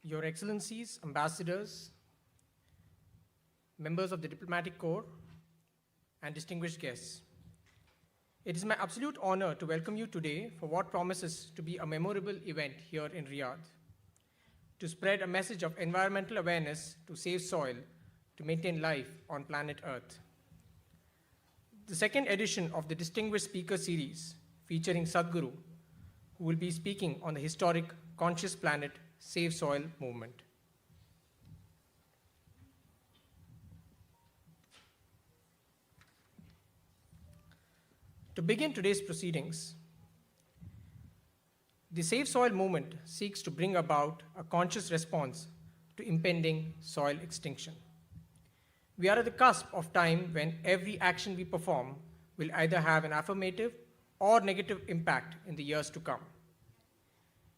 Your Excellencies, ambassadors, members of the Diplomatic Corps, and distinguished guests. It is my absolute honor to welcome you today for what promises to be a memorable event here in Riyadh, to spread a message of environmental awareness to save soil, to maintain life on planet Earth. The second edition of the Distinguished Speaker Series featuring Sadhguru, who will be speaking on the historic Conscious Planet Save Soil movement. To begin today's proceedings, the Save Soil movement seeks to bring about a conscious response to impending soil extinction. We are at the cusp of time when every action we perform will either have an affirmative or negative impact in the years to come.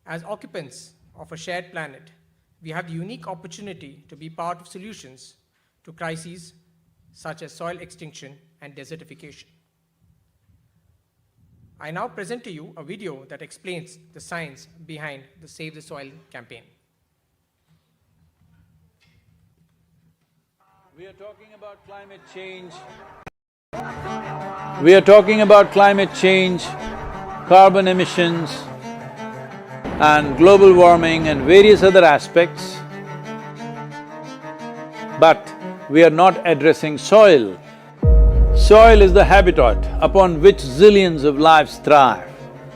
As occupants of a shared planet, we have the unique opportunity to be part of solutions to crises such as soil extinction and desertification. I now present to you a video that explains the science behind the Save the Soil campaign. We are talking about climate change. We are talking about climate change, carbon emissions, and global warming and various other aspects, but we are not addressing soil. Soil is the habitat upon which zillions of lives thrive.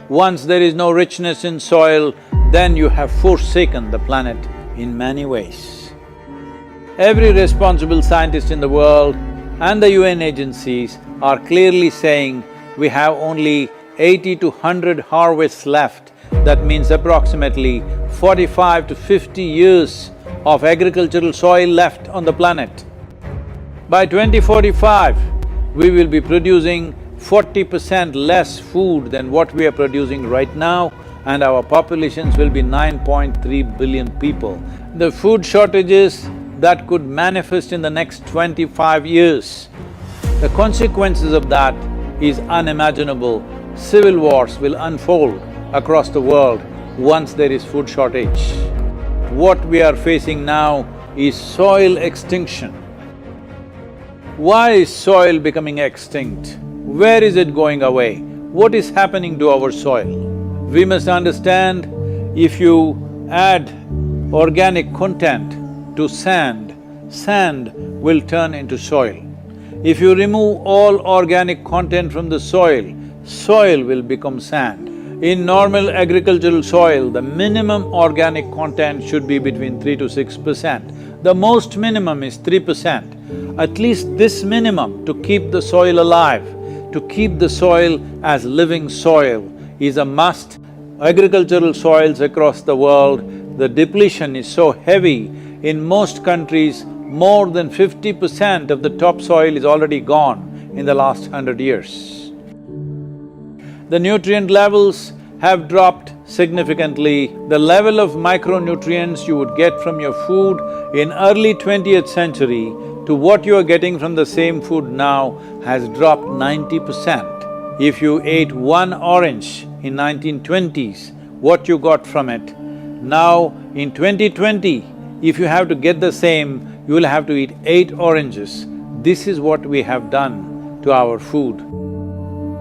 Once there is no richness in soil, then you have forsaken the planet in many ways. Every responsible scientist in the world and the UN agencies are clearly saying we have only 80 to 100 harvests left. That means approximately 45 to 50 years of agricultural soil left on the planet. By 2045, we will be producing 40% less food than what we are producing right now, and our populations will be 9.3 billion people. The food shortages that could manifest in the next 25 years, the consequences of that is unimaginable. Civil wars will unfold across the world once there is food shortage. What we are facing now is soil extinction. Why is soil becoming extinct? Where is it going away? What is happening to our soil? We must understand, if you add organic content to sand, sand will turn into soil. If you remove all organic content from the soil, soil will become sand. In normal agricultural soil, the minimum organic content should be between 3 to 6%. The most minimum is 3%. At least this minimum to keep the soil alive, to keep the soil as living soil is a must. Agricultural soils across the world, the depletion is so heavy, in most countries, more than 50% of the topsoil is already gone in the last 100 years. The nutrient levels have dropped significantly. The level of micronutrients you would get from your food in early 20th century to what you are getting from the same food now has dropped 90%. If you ate one orange in 1920s, what you got from it, now in 2020, if you have to get the same, you will have to eat 8 oranges. This is what we have done to our food.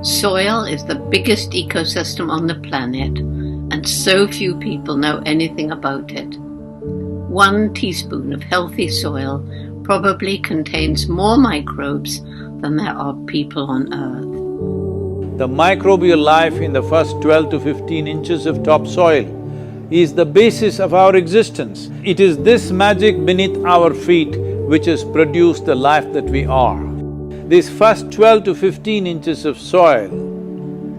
Soil is the biggest ecosystem on the planet, and so few people know anything about it. 1 teaspoon of healthy soil probably contains more microbes than there are people on Earth. The microbial life in the first 12 to 15 inches of topsoil is the basis of our existence. It is this magic beneath our feet which has produced the life that we are. This first 12 to 15 inches of soil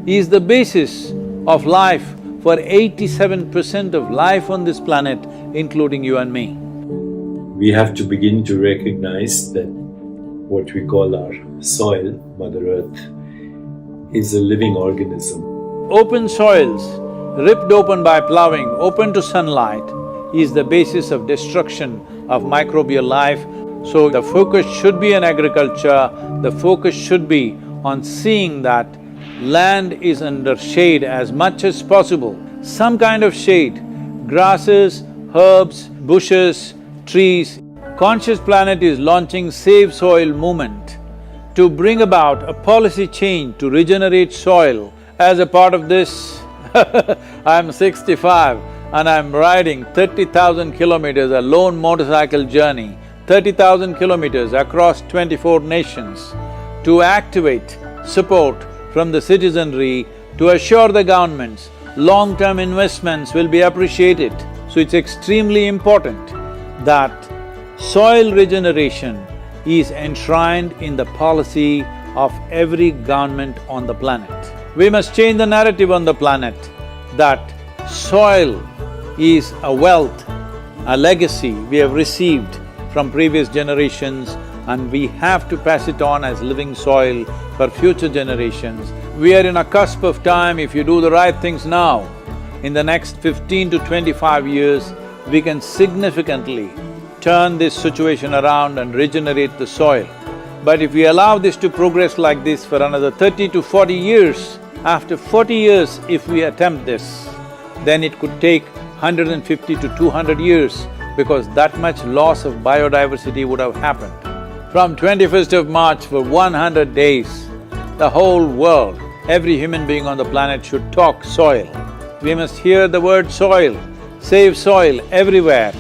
is the basis of life for 87% of life on this planet, including you and me. we have to begin to recognize that what we call our soil, Mother Earth, is a living organism. Open soils, ripped open by ploughing, open to sunlight, is the basis of destruction of microbial life. So the focus should be on agriculture, the focus should be on seeing that land is under shade as much as possible. Some kind of shade, grasses, herbs, bushes, trees. Conscious Planet is launching Save Soil movement to bring about a policy change to regenerate soil. As a part of this, I'm 65 and I'm riding 30,000 kilometers, a lone motorcycle journey, 30,000 kilometers across 24 nations to activate support from the citizenry to assure the governments long-term investments will be appreciated. So it's extremely important that soil regeneration is enshrined in the policy of every government on the planet. We must change the narrative on the planet that soil is a wealth, a legacy we have received from previous generations, and we have to pass it on as living soil for future generations. We are in a cusp of time. If you do the right things now, in the next 15 to 25 years, we can significantly turn this situation around and regenerate the soil. But if we allow this to progress like this for another 30 to 40 years, after 40 years if we attempt this, then it could take 150 to 200 years because that much loss of biodiversity would have happened. From 21st of March for 100 days, the whole world, every human being on the planet should talk soil. We must hear the word soil, save soil everywhere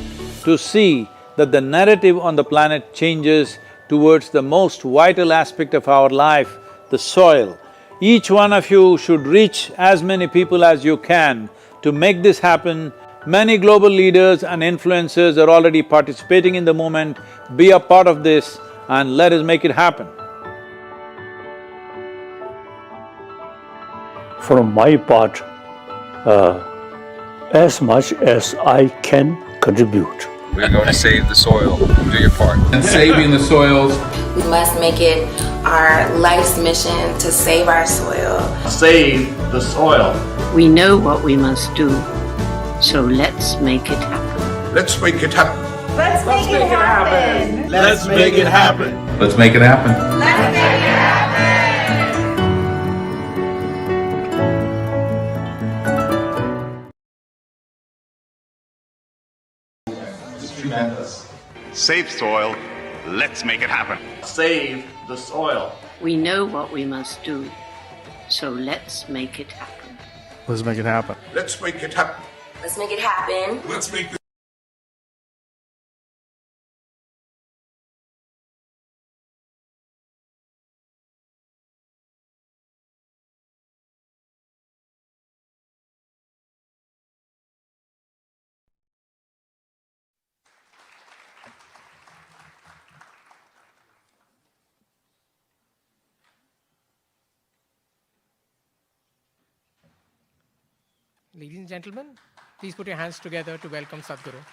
to see that the narrative on the planet changes towards the most vital aspect of our life, the soil. Each one of you should reach as many people as you can to make this happen. Many global leaders and influencers are already participating in the movement. Be a part of this and let us make it happen. From my part, as much as I can contribute. We're going to save the soil. Do your part. And saving the soils. We must make it our life's mission to save our soil. Save the soil. We know what we must do, so let's make it happen. Let's make it happen. Let's make it happen. Let's make it happen. Let's make it happen. Let's make it happen. Tremendous. Save soil, let's make it happen. Save the soil. We know what we must do, so let's make it happen. Let's make it happen. Let's make it happen. Let's make it happen. Ladies and gentlemen, please put your hands together to welcome Sadhguru.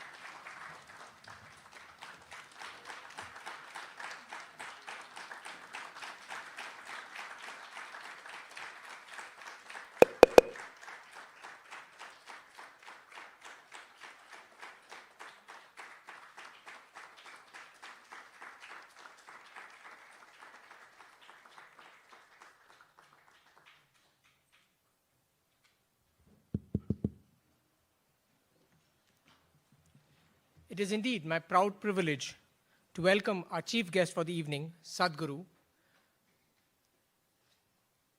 It is indeed my proud privilege to welcome our chief guest for the evening, Sadhguru,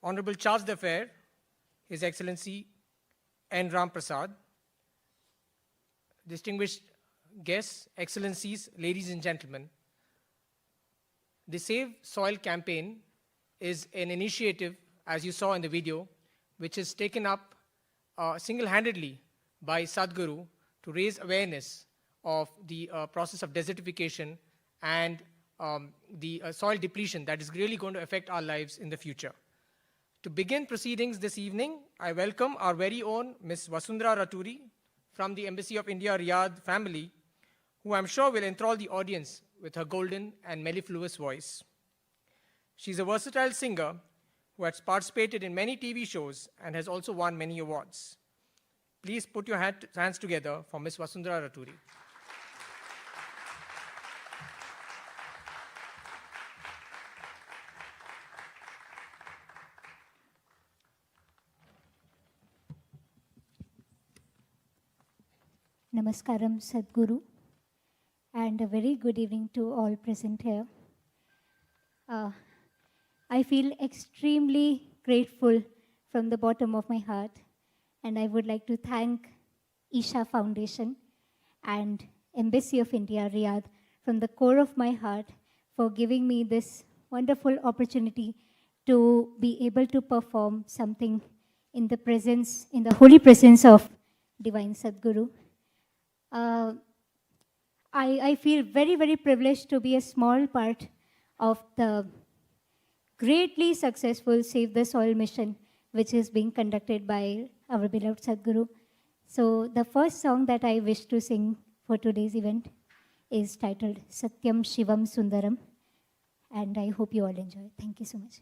Honorable Charles d'Affaires, His Excellency N. Ram Prasad, distinguished guests, excellencies, ladies and gentlemen. The Save Soil campaign is an initiative, as you saw in the video, which is taken up single-handedly by Sadhguru to raise awareness of the process of desertification and the soil depletion that is really going to affect our lives in the future. To begin proceedings this evening, I welcome our very own Ms. Vasundhara Raturi from the Embassy of India, Riyadh family, who I'm sure will enthrall the audience with her golden and mellifluous voice. She's a versatile singer who has participated in many TV shows and has also won many awards. Please put your hands together for Ms. Vasundhara Raturi. Namaskaram, Sadhguru, and a very good evening to all present here. I feel extremely grateful from the bottom of my heart, and I would like to thank Isha Foundation and Embassy of India, Riyadh, from the core of my heart for giving me this wonderful opportunity to be able to perform something in the holy presence of Divine Sadhguru. I feel very, very privileged to be a small part of the greatly successful Save the Soil mission, which is being conducted by our beloved Sadhguru. So the first song that I wish to sing for today's event is titled Satyam Shivam Sundaram, and I hope you all enjoy. Thank you so much.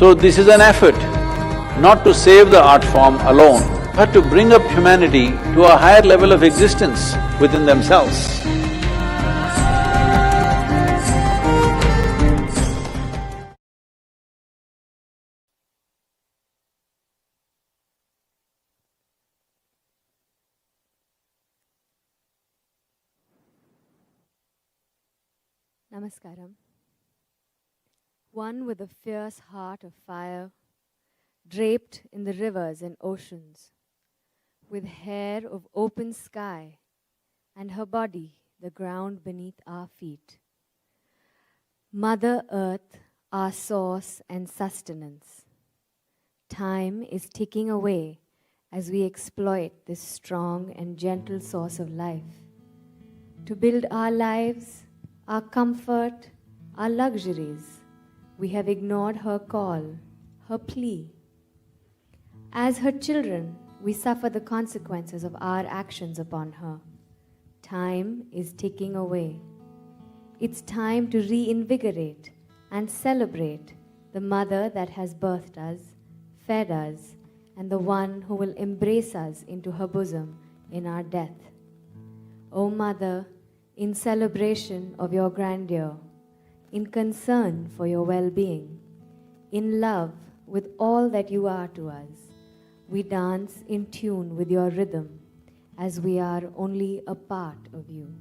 So this is an effort, not to save the art form alone, but to bring up humanity to a higher level of existence within themselves. Namaskaram. One with a fierce heart of fire, draped in the rivers and oceans, with hair of open sky, and her body the ground beneath our feet. Mother Earth, our source and sustenance. Time is ticking away as we exploit this strong and gentle source of life to build our lives, our comfort, our luxuries. We have ignored her call, her plea. As her children, we suffer the consequences of our actions upon her. Time is ticking away. It's time to reinvigorate and celebrate the mother that has birthed us, fed us, and the one who will embrace us into her bosom in our death. O Mother, in celebration of your grandeur, in concern for your well-being, in love with all that you are to us, we dance in tune with your rhythm as we are only a part of you.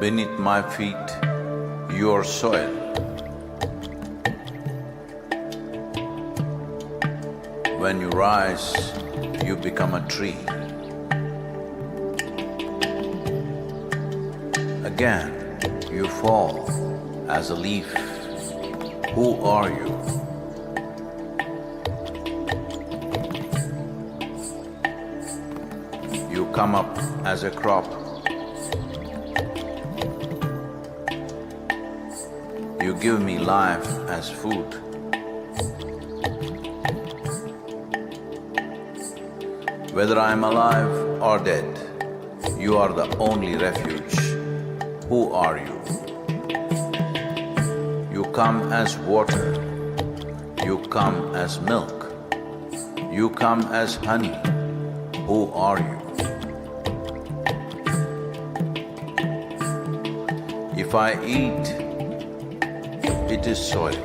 beneath my feet, your soil. When you rise, you become a tree. Again, you fall as a leaf. Who are you? You come up as a crop. You give me life as food. Whether I am alive or dead, you are the only refuge. Who are you? You come as water. You come as milk. You come as honey. Who are you? If I eat, it is soil.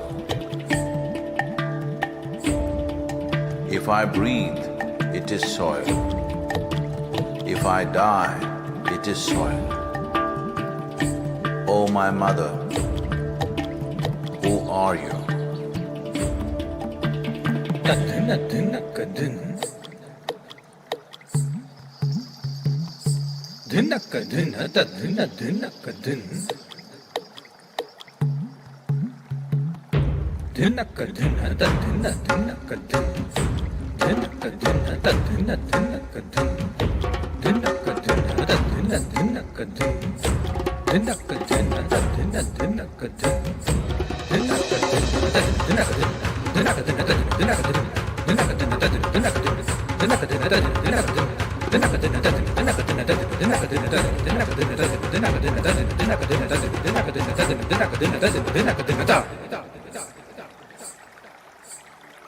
If I breathe, it is soil. If I die, it is soil. Oh, my mother, who are you?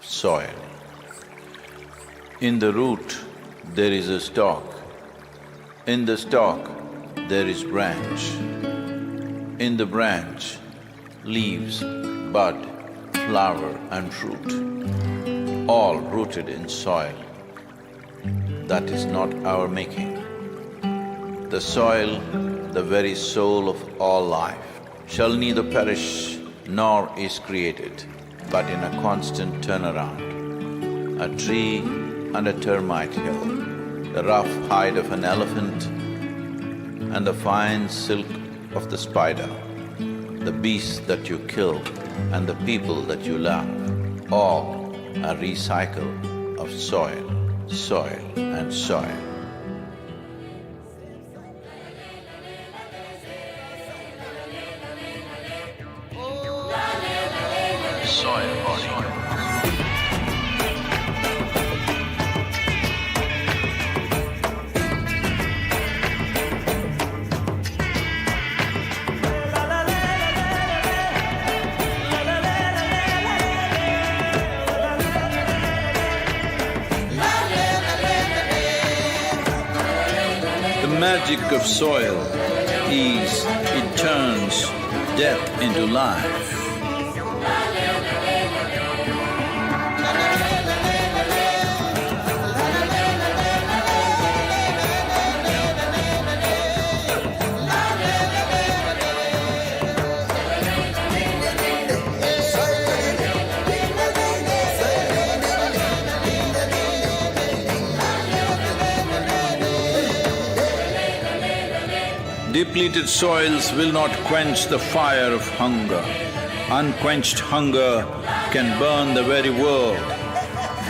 Soil. In the root, there is a stalk. In the stalk, there is branch. In the branch, leaves, bud, flower and fruit, all rooted in soil. That is not our making. The soil, the very soul of all life, shall neither perish nor is created, but in a constant turnaround. A tree and a termite hill, the rough hide of an elephant and the fine silk of the spider, the beasts that you kill and the people that you love, all a recycle of soil, soil and soil. Soil body. The magic of soil is it turns death into life. Depleted soils will not quench the fire of hunger. Unquenched hunger can burn the very world.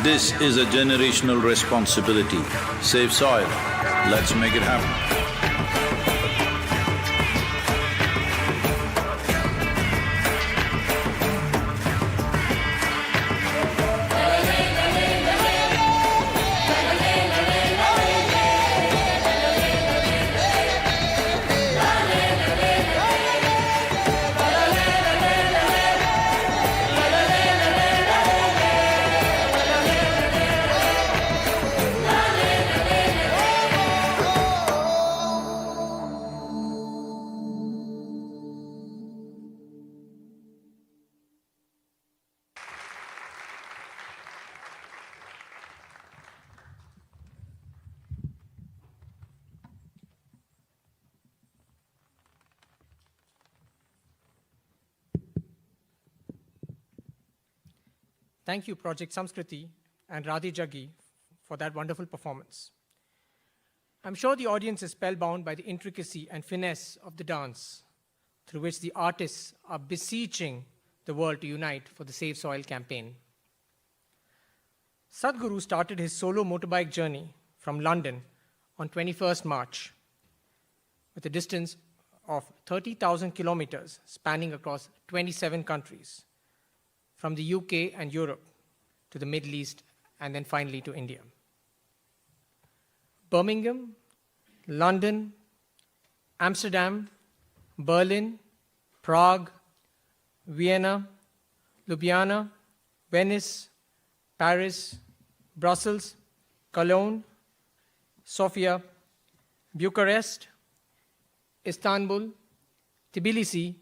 This is a generational responsibility. Save soil. Let's make it happen. Thank you, Project Samskriti and Radhi Jaggi, for that wonderful performance. I'm sure the audience is spellbound by the intricacy and finesse of the dance, through which the artists are beseeching the world to unite for the Save Soil campaign. Sadhguru started his solo motorbike journey from London on 21st March, with a distance of 30,000 kilometers spanning across 27 countries, from the UK and Europe to the Middle East and then finally to India. Birmingham, London, Amsterdam, Berlin, Prague, Vienna, Ljubljana, Venice, Paris, Brussels, Cologne, Sofia, Bucharest, Istanbul, Tbilisi,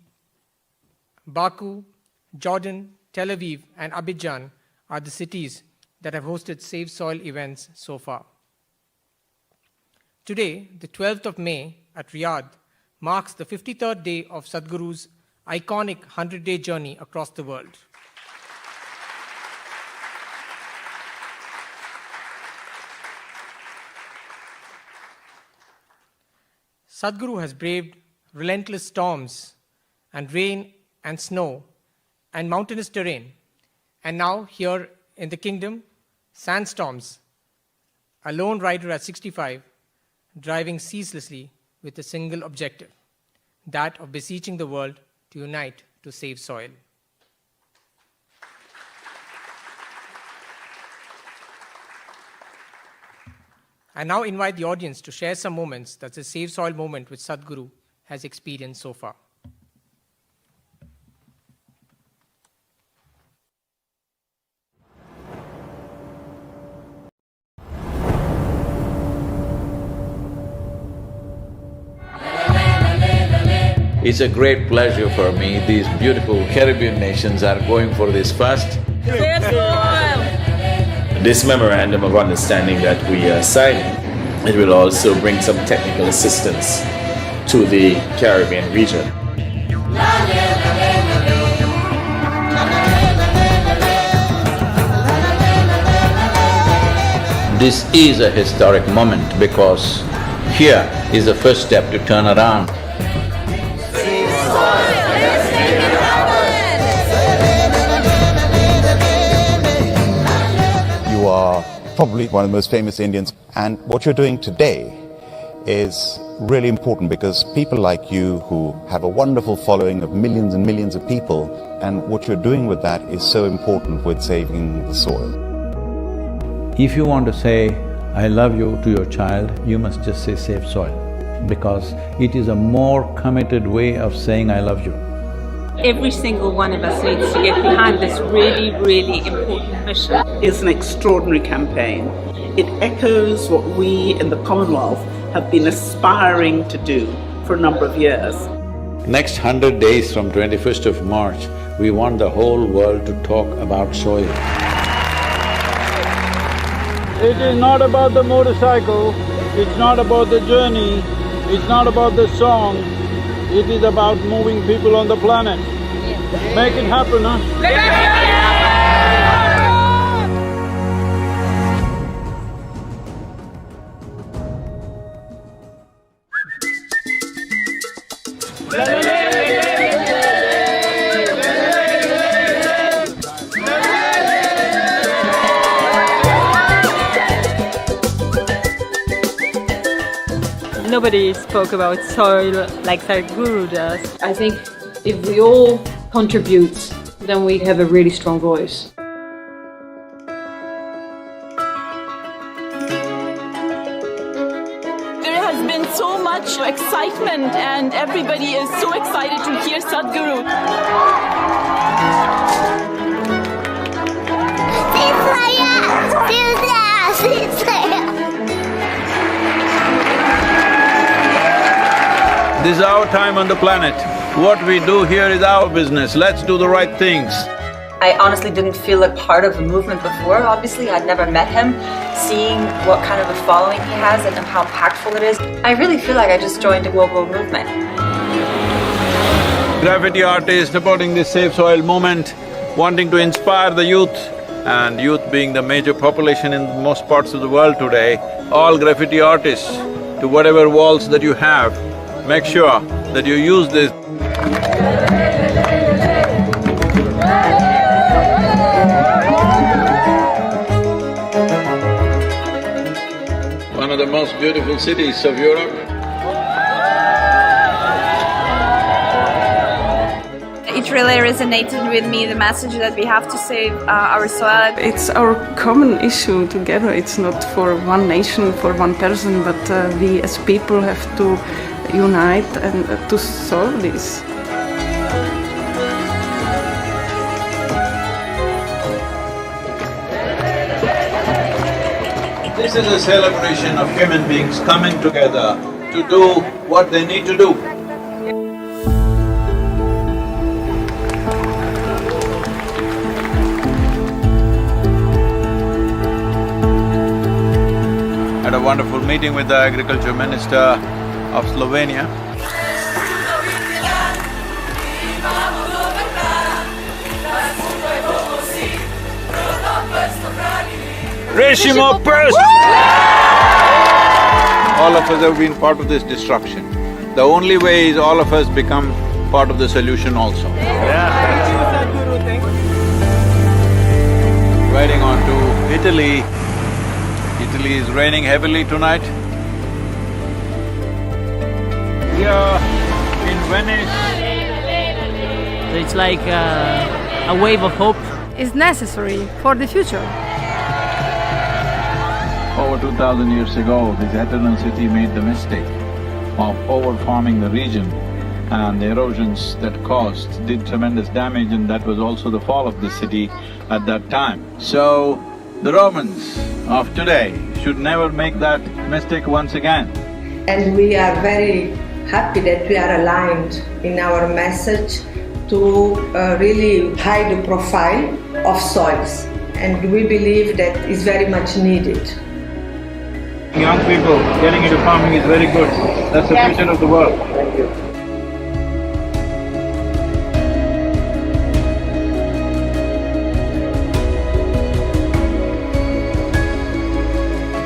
Baku, Jordan, Tel Aviv, and Abidjan are the cities that have hosted Save Soil events so far. Today, the 12th of May at Riyadh, marks the 53rd day of Sadhguru's iconic 100-day journey across the world. Sadhguru has braved relentless storms and rain and snow and mountainous terrain, and now here in the kingdom, sandstorms, a lone rider at 65, driving ceaselessly with a single objective, that of beseeching the world to unite to save soil. I now invite the audience to share some moments that the Save Soil movement which Sadhguru has experienced so far. It's a great pleasure for me. These beautiful Caribbean nations are going for this first. This memorandum of understanding that we are signing, it will also bring some technical assistance to the Caribbean region. This is a historic moment because here is the first step to turn around. You are probably one of the most famous Indians, and what you're doing today is really important because people like you who have a wonderful following of millions and millions of people, and what you're doing with that is so important with saving the soil. If you want to say, I love you to your child, you must just say save soil, because it is a more committed way of saying I love you. Every single one of us needs to get behind this really, really important mission. It's an extraordinary campaign. It echoes what we in the Commonwealth have been aspiring to do for a number of years. Next 100 days from 21st of March, we want the whole world to talk about soil. It is not about the motorcycle, it's not about the journey, it's not about the song, it is about moving people on the planet. Make it happen, huh? Nobody spoke about soil like Sadhguru does. I think if we all contribute, then we have a really strong voice. There has been so much excitement and everybody is so excited to hear Sadhguru. This is our time on the planet. What we do here is our business. Let's do the right things. I honestly didn't feel like part of the movement before. Obviously, I'd never met him. Seeing what kind of a following he has and how impactful it is, I really feel like I just joined a global movement. Graffiti artists supporting this Save Soil movement, wanting to inspire the youth and youth being the major population in most parts of the world today, all graffiti artists, to whatever walls that you have, make sure that you use this. One of the most beautiful cities of Europe. It really resonated with me, the message that we have to save our soil. It's our common issue together. It's not for one nation, for one person, but we as people have to unite and to solve this. This is a celebration of human beings coming together to do what they need to do. Had a wonderful meeting with the Agriculture Minister of Slovenia. All of us have been part of this destruction. The only way is all of us become part of the solution also. Sadhguru, thank you. Riding on to Italy. Italy is raining heavily tonight. Here in Venice. It's like a wave of hope. Is necessary for the future. Over 2000 years ago, this eternal city made the mistake of over-farming the region, and the erosions that caused did tremendous damage, and that was also the fall of the city at that time. So, the Romans of today should never make that mistake once again. And we are very happy that we are aligned in our message to really hide the profile of soils, and we believe that is very much needed. Young people getting into farming is very good. That's the future of the world. Thank you.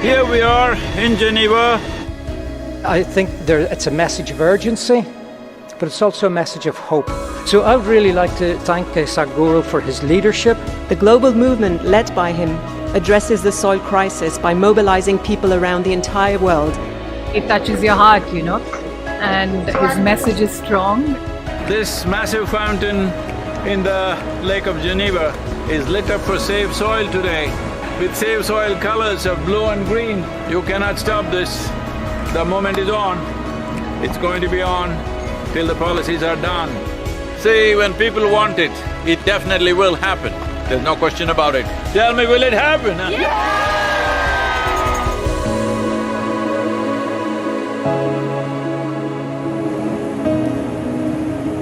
Here we are in Geneva. I think it's a message of urgency, but it's also a message of hope. So I would really like to thank Sadhguru for his leadership. The global movement led by him addresses the soil crisis by mobilizing people around the entire world. It touches your heart, you know, and his message is strong. This massive fountain in the Lake of Geneva is lit up for Save Soil today, with Save Soil colors of blue and green. You cannot stop this. The moment is on. It's going to be on till the policies are done. See, when people want it, it definitely will happen. There's no question about it. Tell me, will it happen? Huh?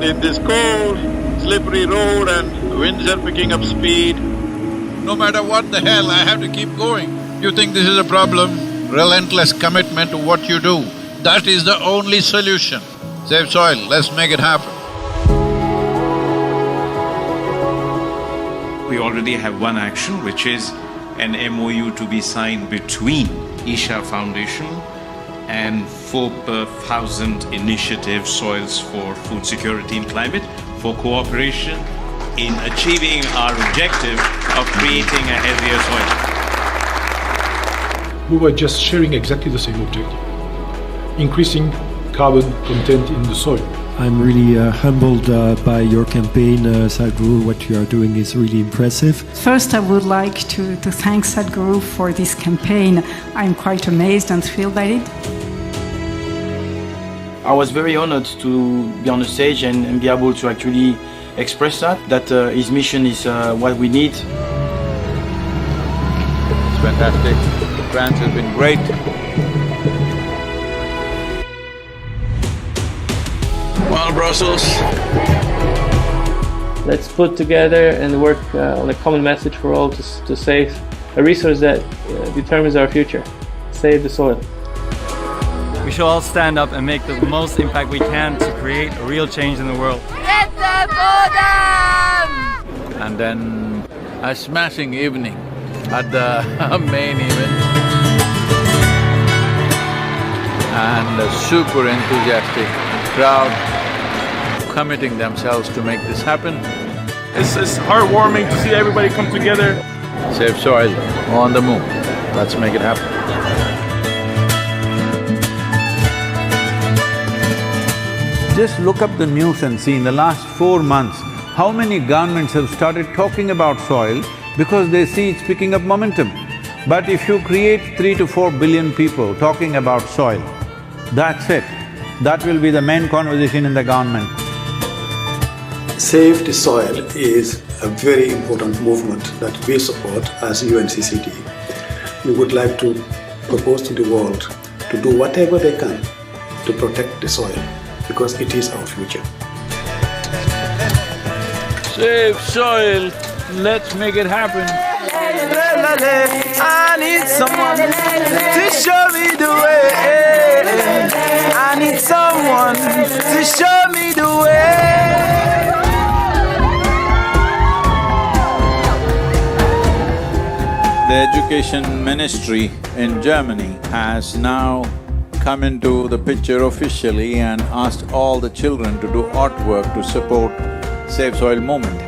In this cold, slippery road and winds are picking up speed, no matter what the hell, I have to keep going. You think this is a problem? Relentless commitment to what you do. That is the only solution. Save soil, let's make it happen. We already have one action, which is an MOU to be signed between Isha Foundation and 4,000 initiative Soils for Food Security and Climate for cooperation in achieving our objective of creating a healthier soil. We were just sharing exactly the same objective, increasing carbon content in the soil. I'm really humbled by your campaign, Sadhguru. What you are doing is really impressive. First, I would like to thank Sadhguru for this campaign. I'm quite amazed and thrilled by it. I was very honored to be on the stage and be able to actually express that his mission is what we need. It's fantastic. France has been great. Well, Brussels. Let's put together and work on a common message for all to save a resource that determines our future. Save the soil. We should all stand up and make the most impact we can to create a real change in the world. Get the bottom! And then a smashing evening at the main event. And a super enthusiastic crowd committing themselves to make this happen. It's heartwarming to see everybody come together. Save soil on the move. Let's make it happen. Just look up the news and see in the last 4 months, how many governments have started talking about soil because they see it's picking up momentum. But if you create 3 to 4 billion people talking about soil, that's it. That will be the main conversation in the government. Save the Soil is a very important movement that we support as UNCCT. We would like to propose to the world to do whatever they can to protect the soil, because it is our future. Save soil, let's make it happen. I need someone to show me the way. I need someone to show me the way. The Education Ministry in Germany has now come into the picture officially and asked all the children to do artwork to support Save Soil movement.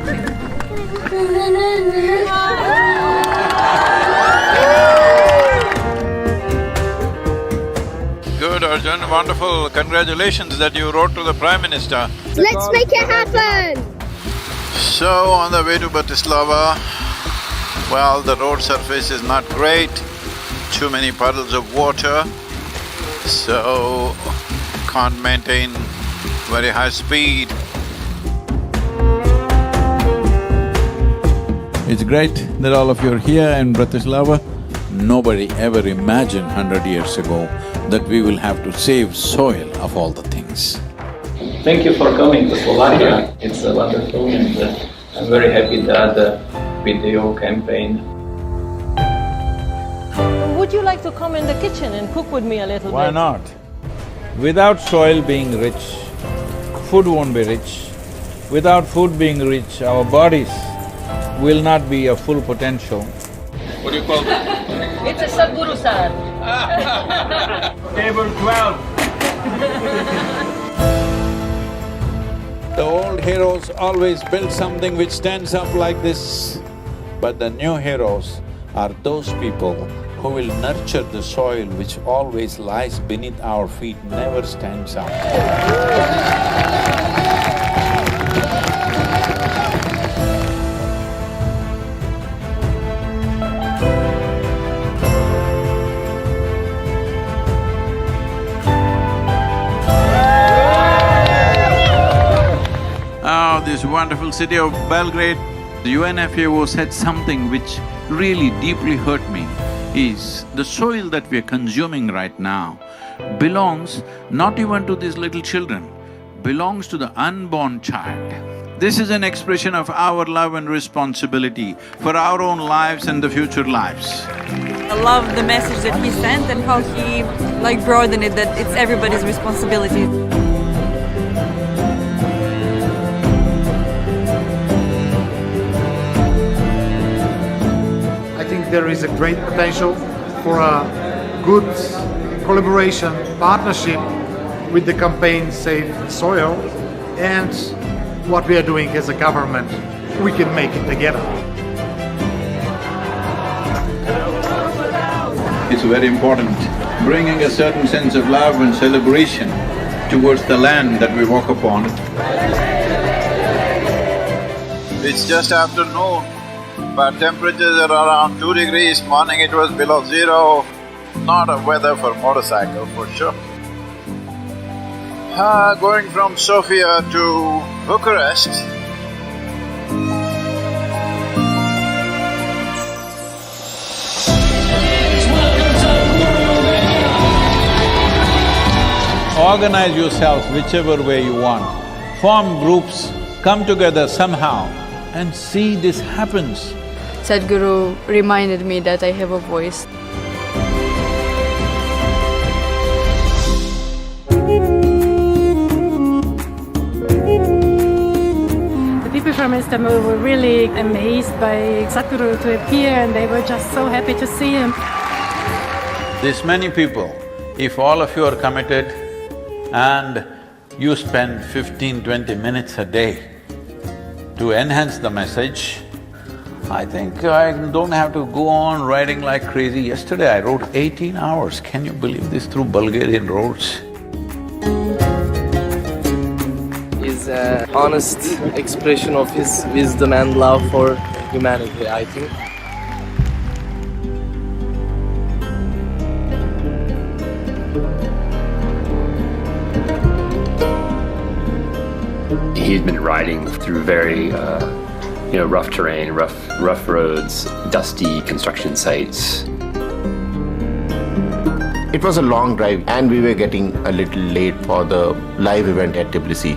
Good, Arjun, wonderful. Congratulations that you wrote to the Prime Minister. Let's make it happen! So, on the way to Bratislava, well, the road surface is not great, too many puddles of water, so can't maintain very high speed. It's great that all of you are here in Bratislava. Nobody ever imagined 100 years ago that we will have to save soil of all the things. Thank you for coming to Slovakia. It's wonderful, and I'm very happy that with your campaign. Would you like to come in the kitchen and cook with me a little bit? Why not? Without soil being rich, food won't be rich. Without food being rich, our bodies will not be of full potential. What do you call it? It's a Sadhguru sir. Table 12. The old heroes always built something which stands up like this. But the new heroes are those people who will nurture the soil which always lies beneath our feet, never stands up. Oh, this wonderful city of Belgrade. The UNFAO said something which really deeply hurt me, is the soil that we are consuming right now belongs not even to these little children, belongs to the unborn child. This is an expression of our love and responsibility for our own lives and the future lives. I love the message that he sent and how he broadened it, that it's everybody's responsibility. There is a great potential for a good collaboration, partnership with the campaign Save Soil, and what we are doing as a government. We can make it together. It's very important, bringing a certain sense of love and celebration towards the land that we walk upon. It's just after noon, but temperatures are around 2 degrees, morning it was below 0. Not a weather for motorcycle for sure. Going from Sofia to Bucharest. Organize yourselves whichever way you want, form groups, come together somehow and see this happens. Sadhguru reminded me that I have a voice. The people from promised them, we were really amazed by Sadhguru to appear, and they were just so happy to see him. This many people, if all of you are committed and you spend 15–20 minutes a day to enhance the message, I think I don't have to go on riding like crazy. Yesterday I rode 18 hours, can you believe this, through Bulgarian roads? His honest expression of his wisdom and love for humanity, I think. He's been riding through very rough terrain, rough roads, dusty construction sites. It was a long drive and we were getting a little late for the live event at Tbilisi.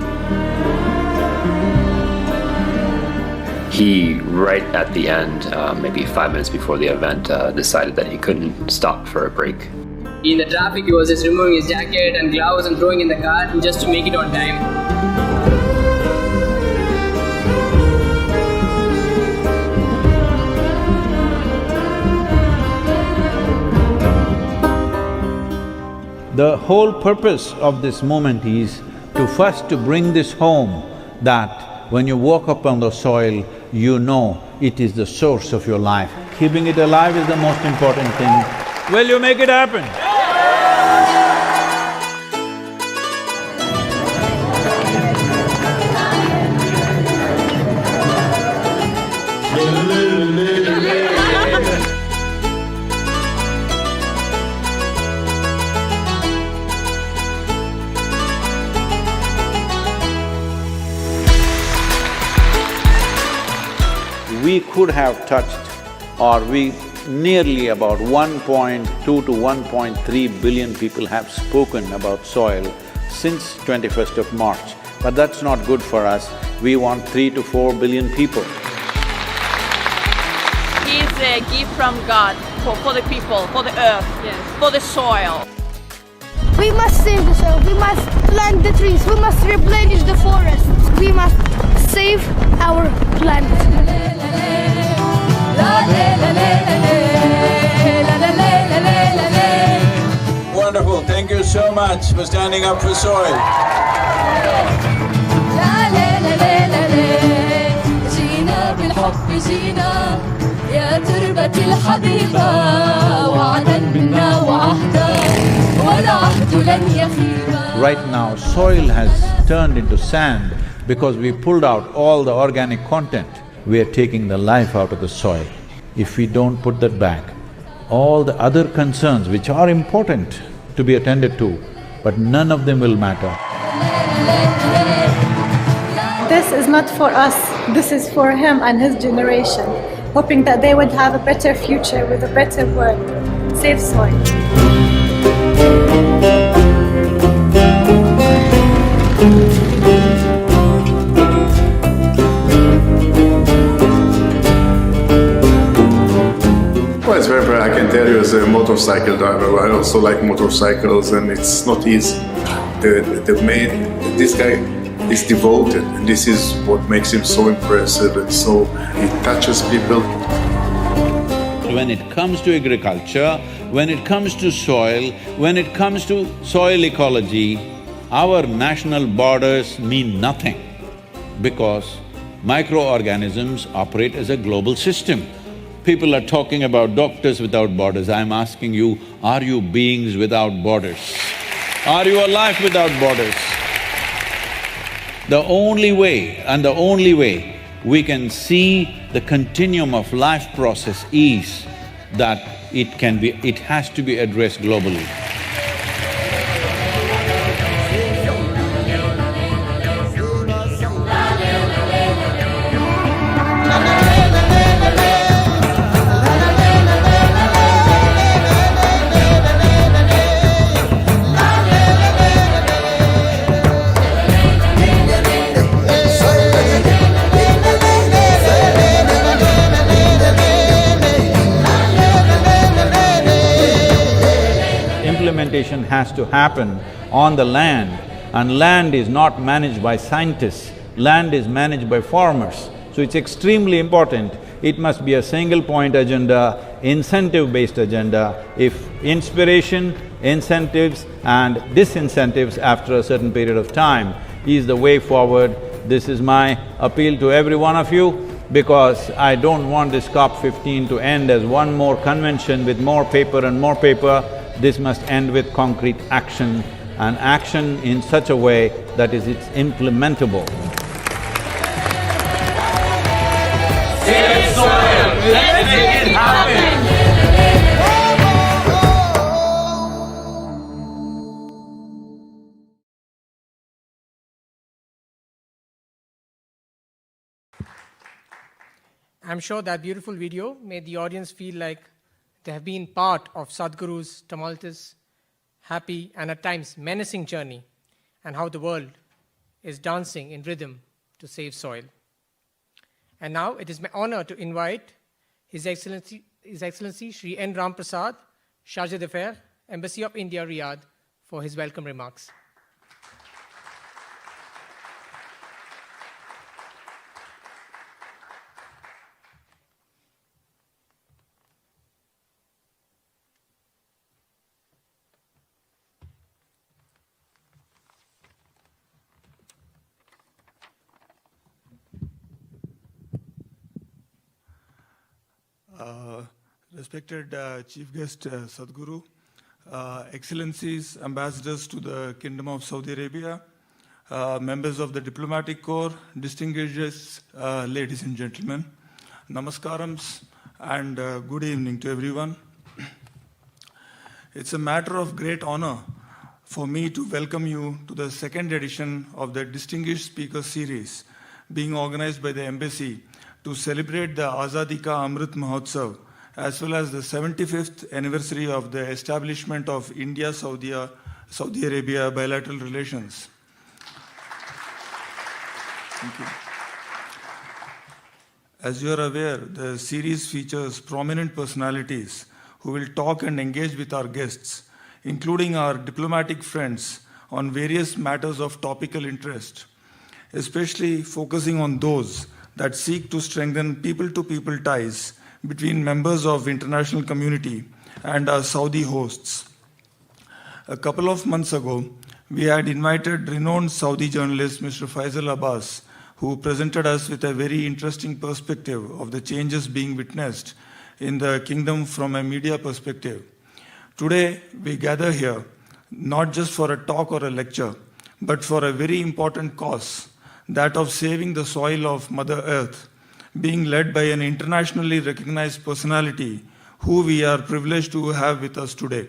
He, right at the end, maybe 5 minutes before the event, decided that he couldn't stop for a break. In the traffic, he was just removing his jacket and gloves and throwing in the car just to make it on time. The whole purpose of this moment is to bring this home, that when you walk up on the soil, you know it is the source of your life. Keeping it alive is the most important thing. Will you make it happen? We could have touched, or nearly about 1.2 to 1.3 billion people have spoken about soil since 21st of March. But that's not good for us. We want 3 to 4 billion people. It's a gift from God for the people, for the earth, for the soil. We must save the soil, we must plant the trees, we must replenish the forests, we must save our planet. Wonderful, thank you so much for standing up for soil. يا تربة الحبيبة وعدا منا وعهدا والعهد لن يخيبا. Right now, soil has turned into sand because we pulled out all the organic content. We are taking the life out of the soil. If we don't put that back, all the other concerns which are important to be attended to, but none of them will matter. This is not for us, this is for him and his generation, hoping that they would have a better future with a better world. Save soil. Well, it's very, I can tell you as a motorcycle driver, I also like motorcycles and it's not easy. This guy is devoted and this is what makes him so impressive and so he touches people. When it comes to agriculture, when it comes to soil, when it comes to soil ecology, our national borders mean nothing because microorganisms operate as a global system. People are talking about doctors without borders. I'm asking you, are you beings without borders? Are you alive without borders? The only way we can see the continuum of life process is that it has to be addressed globally. Implementation has to happen on the land, and land is not managed by scientists, land is managed by farmers. So it's extremely important. It must be a single point agenda, incentive-based agenda. If inspiration, incentives and disincentives after a certain period of time is the way forward, this is my appeal to every one of you, because I don't want this COP15 to end as one more convention with more paper and more paper. This must end with concrete action, and action in such a way that it's implementable. Save soil, let's make it happen! I'm sure that beautiful video made the audience feel like they have been part of Sadhguru's tumultuous, happy, and at times menacing journey, and how the world is dancing in rhythm to save soil. And now it is my honor to invite His Excellency Shri N. Ram Prasad, Chargé d'Affaires, Embassy of India, Riyadh, for his welcome remarks. Respected Chief Guest Sadhguru, Excellencies, Ambassadors to the Kingdom of Saudi Arabia, members of the Diplomatic Corps, distinguished guests, ladies and gentlemen, namaskarams and good evening to everyone. It's a matter of great honor for me to welcome you to the second edition of the Distinguished Speaker Series being organized by the Embassy to celebrate the Azadi Ka Amrit Mahotsav, as well as the 75th anniversary of the establishment of India-Saudi Arabia bilateral relations. Thank you. As you are aware, the series features prominent personalities who will talk and engage with our guests, including our diplomatic friends, on various matters of topical interest, especially focusing on those that seek to strengthen people-to-people ties between members of international community and our Saudi hosts. A couple of months ago, we had invited renowned Saudi journalist Mr. Faisal Abbas, who presented us with a very interesting perspective of the changes being witnessed in the kingdom from a media perspective. Today, we gather here not just for a talk or a lecture, but for a very important cause, that of saving the soil of Mother Earth, being led by an internationally recognized personality who we are privileged to have with us today.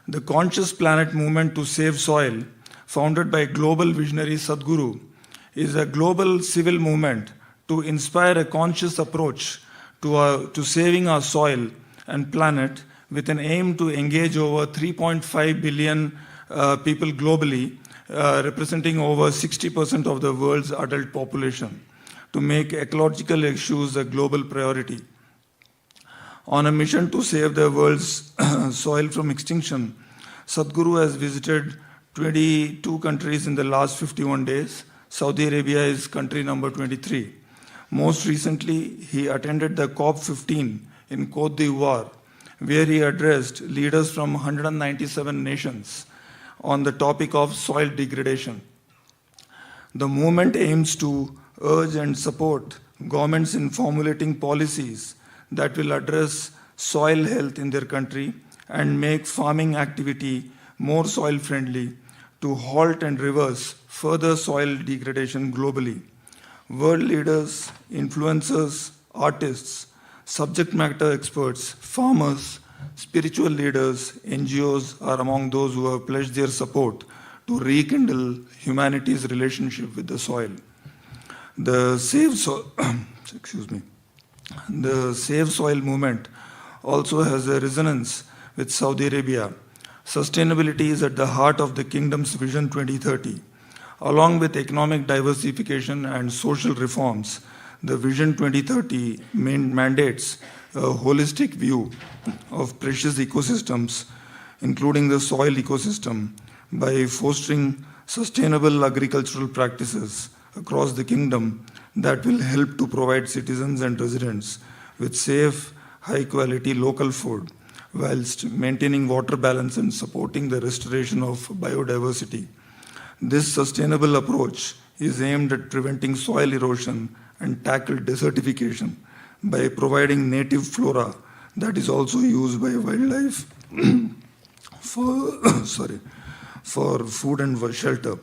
The Conscious Planet Movement to Save Soil, founded by global visionary Sadhguru, is a global civil movement to inspire a conscious approach to saving our soil and planet, with an aim to engage over 3.5 billion people globally, representing over 60% of the world's adult population, to make ecological issues a global priority. On a mission to save the world's soil from extinction, Sadhguru has visited 22 countries in the last 51 days. Saudi Arabia is country number 23. Most recently, he attended the COP15 in Côte d'Ivoire, where he addressed leaders from 197 nations on the topic of soil degradation. The movement aims to urge and support governments in formulating policies that will address soil health in their country and make farming activity more soil friendly, to halt and reverse further soil degradation globally. World leaders, influencers, artists, subject matter experts, farmers, spiritual leaders, NGOs are among those who have pledged their support to rekindle humanity's relationship with the soil. The Save Soil movement also has a resonance with Saudi Arabia. Sustainability is at the heart of the kingdom's Vision 2030. Along with economic diversification and social reforms, the Vision 2030 mandates a holistic view of precious ecosystems, including the soil ecosystem, by fostering sustainable agricultural practices across the kingdom that will help to provide citizens and residents with safe, high-quality local food whilst maintaining water balance and supporting the restoration of biodiversity. This sustainable approach is aimed at preventing soil erosion and tackle desertification by providing native flora that is also used by wildlife for food and for shelter.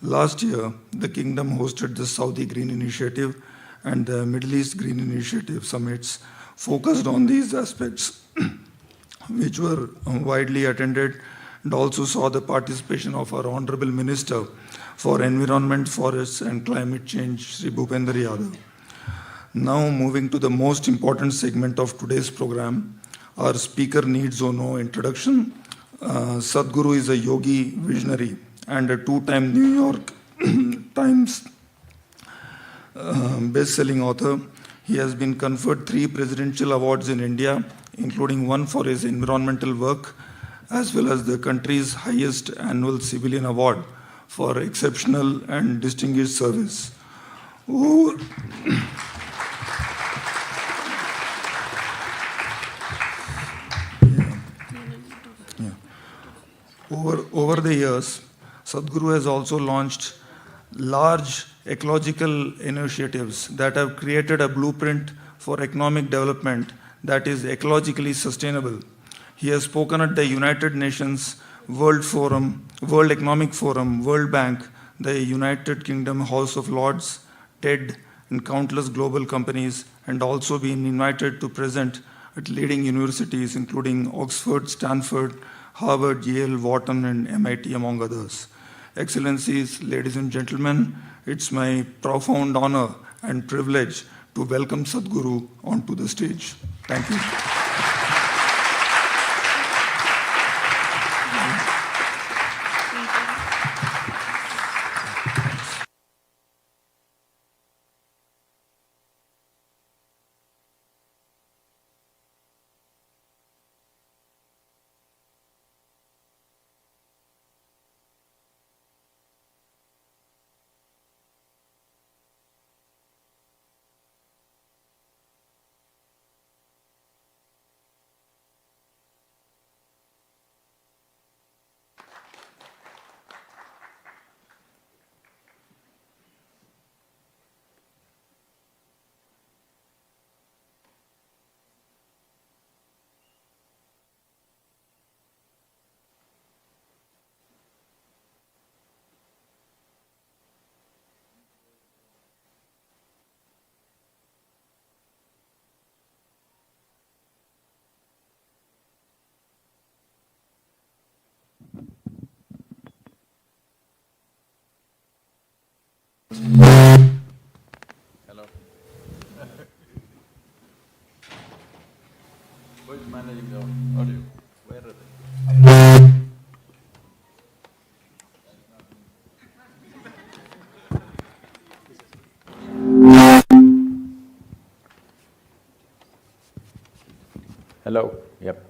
Last year, the Kingdom hosted the Saudi Green Initiative and the Middle East Green Initiative summits focused on these aspects, which were widely attended, and also saw the participation of our Honorable Minister for Environment, Forests and Climate Change, Sri Bhupender Yadav. Now moving to the most important segment of today's program, our speaker needs no introduction. Sadhguru is a yogi visionary and a two-time New York Times best-selling author. He has been conferred 3 presidential awards in India, including one for his environmental work, as well as the country's highest annual civilian award for exceptional and distinguished service. Over the years, Sadhguru has also launched large ecological initiatives that have created a blueprint for economic development that is ecologically sustainable. He has spoken at the United Nations World Economic Forum, World Bank, the United Kingdom House of Lords, TED, and countless global companies, and also been invited to present at leading universities including Oxford, Stanford, Harvard, Yale, Wharton, and MIT, among others. Excellencies, ladies and gentlemen, it's my profound honor and privilege to welcome Sadhguru onto the stage. Thank you. Hello. Who is managing the audio? Where are they? Hello. Yep.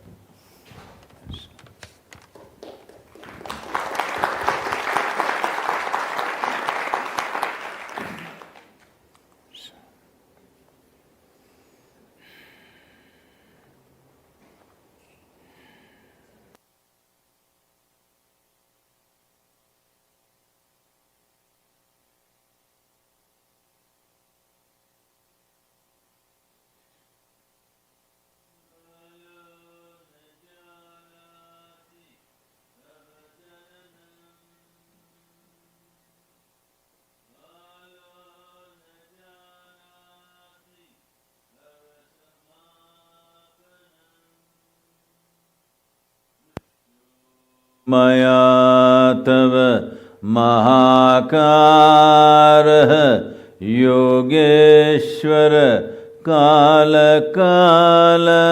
Maya tava mahakarah yogeshwara kala kala.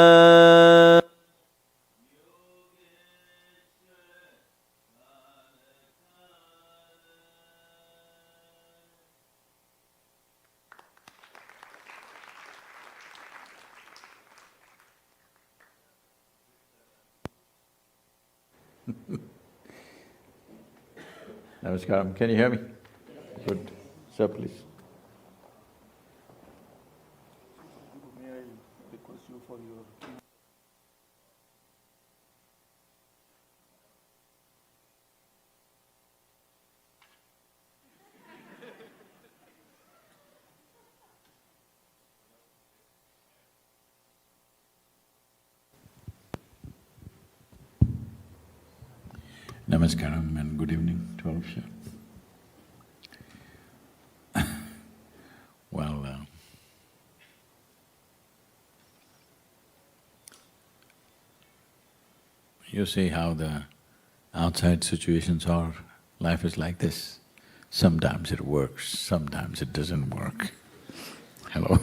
Namaskaram. Can you hear me? Good. Sir, please. do for your… Namaskaram and good evening to all of you. Well, you see how the outside situations are. Life is like this. Sometimes it works, sometimes it doesn't work. Hello?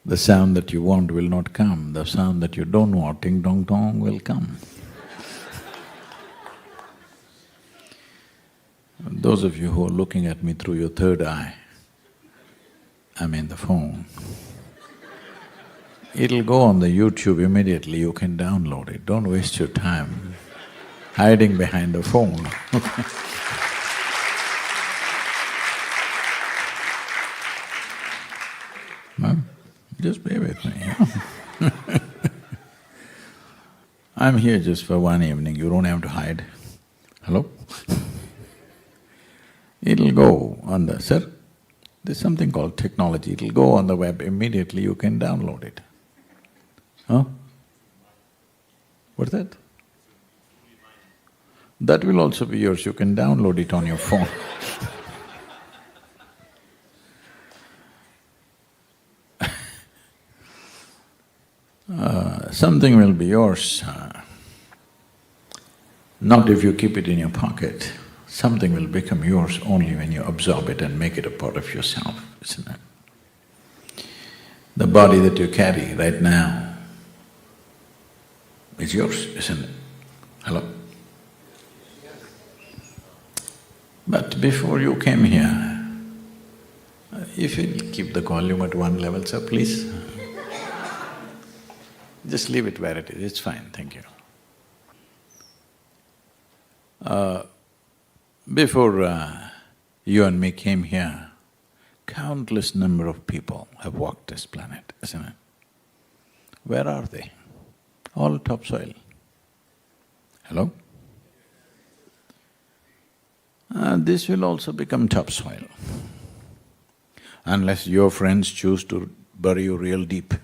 The sound that you want will not come, the sound that you don't want, ting dong dong, will come. Those of you who are looking at me through your third eye, I mean the phone, it'll go on the YouTube immediately, you can download it. Don't waste your time hiding behind the phone. Well, just bear with me, yeah? I'm here just for one evening, you don't have to hide. Hello? It'll go on the… Sir, there's something called technology, it'll go on the web immediately, you can download it. Huh? What's that? That will also be yours, you can download it on your phone. Something will be yours, not if you keep it in your pocket. Something will become yours only when you absorb it and make it a part of yourself, isn't it? The body that you carry right now is yours, isn't it? Hello? But before you came here, if you'll keep the volume at one level, sir, please. Just leave it where it is, it's fine, thank you. Before you and me came here, countless number of people have walked this planet, isn't it? Where are they? All topsoil. Hello? This will also become topsoil, unless your friends choose to bury you real deep,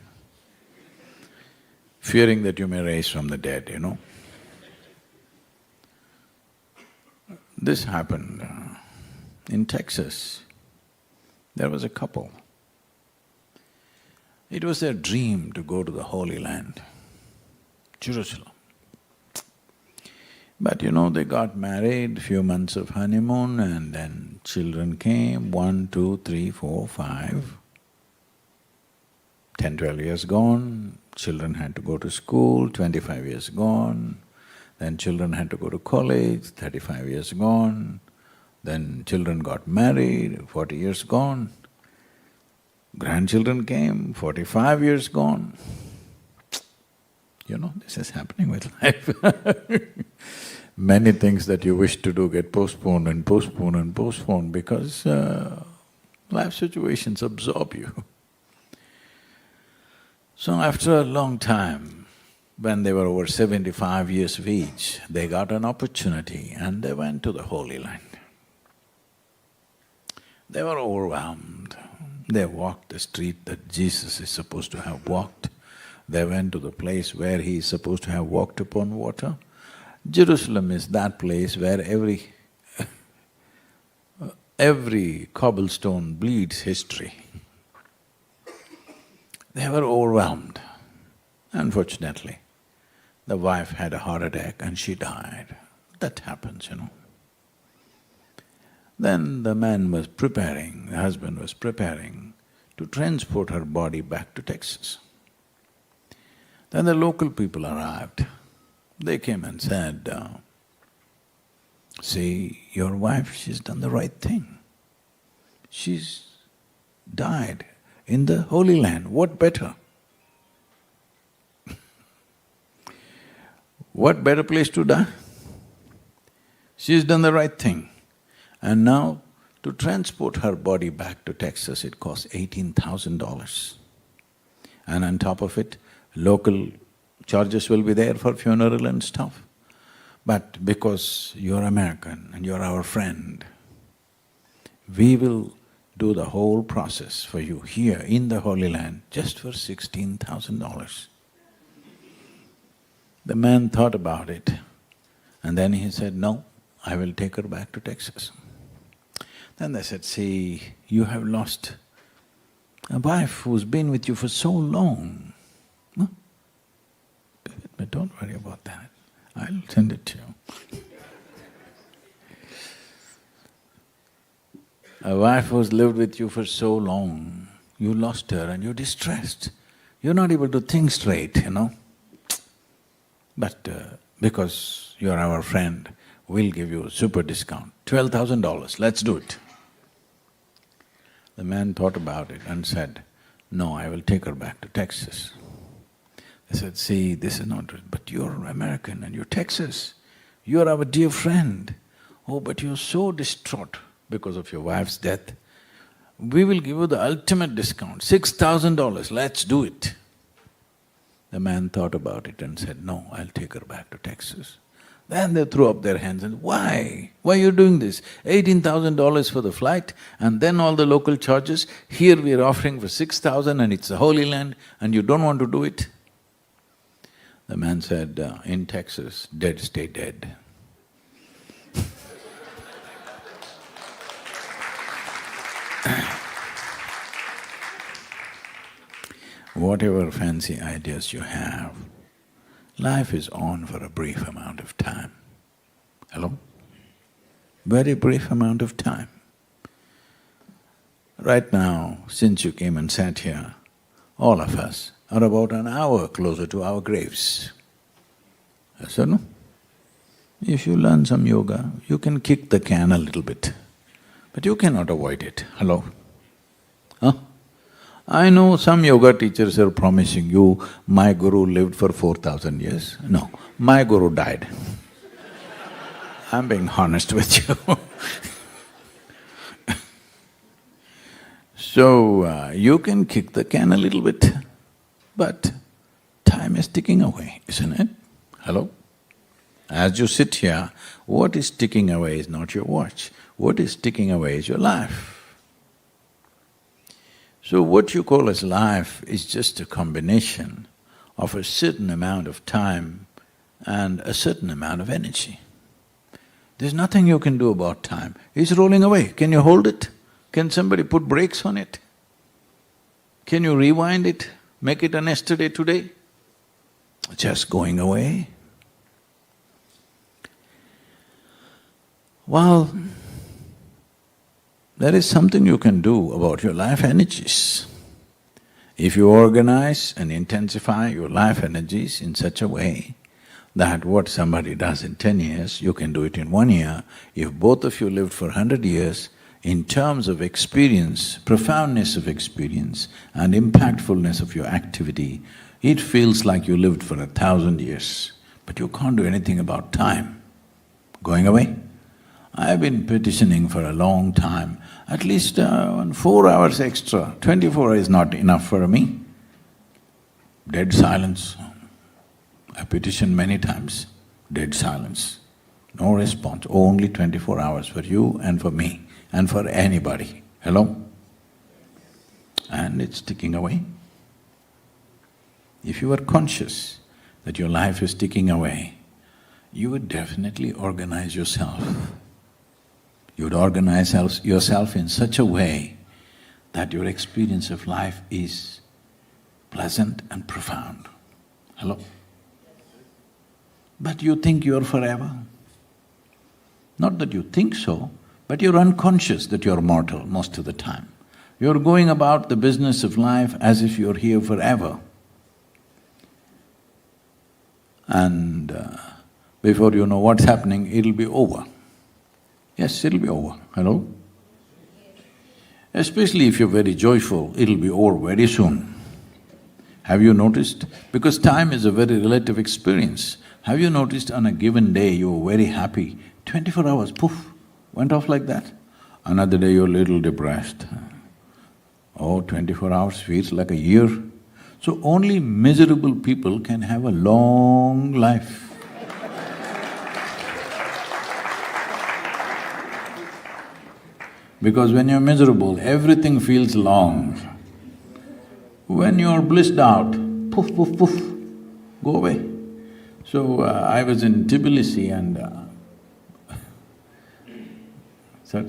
fearing that you may rise from the dead, you know. This happened in Texas. There was a couple. It was their dream to go to the Holy Land, Jerusalem. But you know, they got married, few months of honeymoon, and then children came, 1, 2, 3, 4, 5. 10, 12 years gone, children had to go to school, 25 years gone. Then children had to go to college, 35 years gone. Then children got married, 40 years gone. Grandchildren came, 45 years gone. You know, this is happening with life. Many things that you wish to do get postponed and postponed and postponed because life situations absorb you. So after a long time, when they were over 75 years of age, they got an opportunity and they went to the Holy Land. They were overwhelmed. They walked the street that Jesus is supposed to have walked. They went to the place where he is supposed to have walked upon water. Jerusalem is that place where every cobblestone bleeds history. They were overwhelmed. Unfortunately, the wife had a heart attack and she died. That happens, you know. Then the man was preparing, the husband was preparing to transport her body back to Texas. Then the local people arrived. They came and said, see, your wife, she's done the right thing. She's died in the Holy Land, what better? What better place to die? She's done the right thing. And now, to transport her body back to Texas, it costs $18,000. And on top of it, local charges will be there for funeral and stuff. But because you're American and you're our friend, we will do the whole process for you here in the Holy Land just for $16,000. The man thought about it and then he said, no, I will take her back to Texas. Then they said, see, you have lost a wife who's been with you for so long. Huh? But don't worry about that, I'll send it to you. A wife who's lived with you for so long, you lost her and you're distressed. You're not able to think straight, you know. But because you're our friend, we'll give you a super discount, $12,000, let's do it. The man thought about it and said, no, I will take her back to Texas. They said, see, this is not right, but you're American and you're Texas. You're our dear friend. Oh, but you're so distraught because of your wife's death. We will give you the ultimate discount, $6,000, let's do it. The man thought about it and said, no, I'll take her back to Texas. Then they threw up their hands and, why? Why are you doing this? $18,000 for the flight and then all the local charges. Here we are offering for $6,000 and it's the Holy Land and you don't want to do it? The man said, in Texas, dead stay dead. Whatever fancy ideas you have, life is on for a brief amount of time. Hello? Very brief amount of time. Right now, since you came and sat here, all of us are about an hour closer to our graves. Yes or no? If you learn some yoga, you can kick the can a little bit, but you cannot avoid it. Hello? Huh? I know some yoga teachers are promising you, my guru lived for 4,000 years. No, my guru died. I'm being honest with you. So, you can kick the can a little bit, but time is ticking away, isn't it? Hello? As you sit here, what is ticking away is not your watch. What is ticking away is your life. So what you call as life is just a combination of a certain amount of time and a certain amount of energy. There's nothing you can do about time. It's rolling away. Can you hold it? Can somebody put brakes on it? Can you rewind it, make it an yesterday today? Just going away. Well, there is something you can do about your life energies. If you organize and intensify your life energies in such a way that what somebody does in 10 years, you can do it in 1 year. If both of you lived for 100 years, in terms of experience, profoundness of experience and impactfulness of your activity, it feels like you lived for 1,000 years. But you can't do anything about time going away. I've been petitioning for a long time, at least 4 hours extra. 24 is not enough for me. Dead silence. I petitioned many times, dead silence. No response, only 24 hours for you and for me and for anybody. Hello? And it's ticking away. If you were conscious that your life is ticking away, you would definitely organize yourself. You would organize yourself in such a way that your experience of life is pleasant and profound. Hello? But you think you're forever. Not that you think so, but you're unconscious that you're mortal most of the time. You're going about the business of life as if you're here forever. And before you know what's happening, it'll be over. Yes, it'll be over. Hello? Especially if you're very joyful, it'll be over very soon. Have you noticed? Because time is a very relative experience. Have you noticed on a given day you were very happy, 24 hours, poof, went off like that? Another day you're a little depressed. Oh, 24 hours feels like a year. So only miserable people can have a long life. Because when you're miserable, everything feels long. When you're blissed out, poof, poof, poof, go away. So I was in Tbilisi and sir?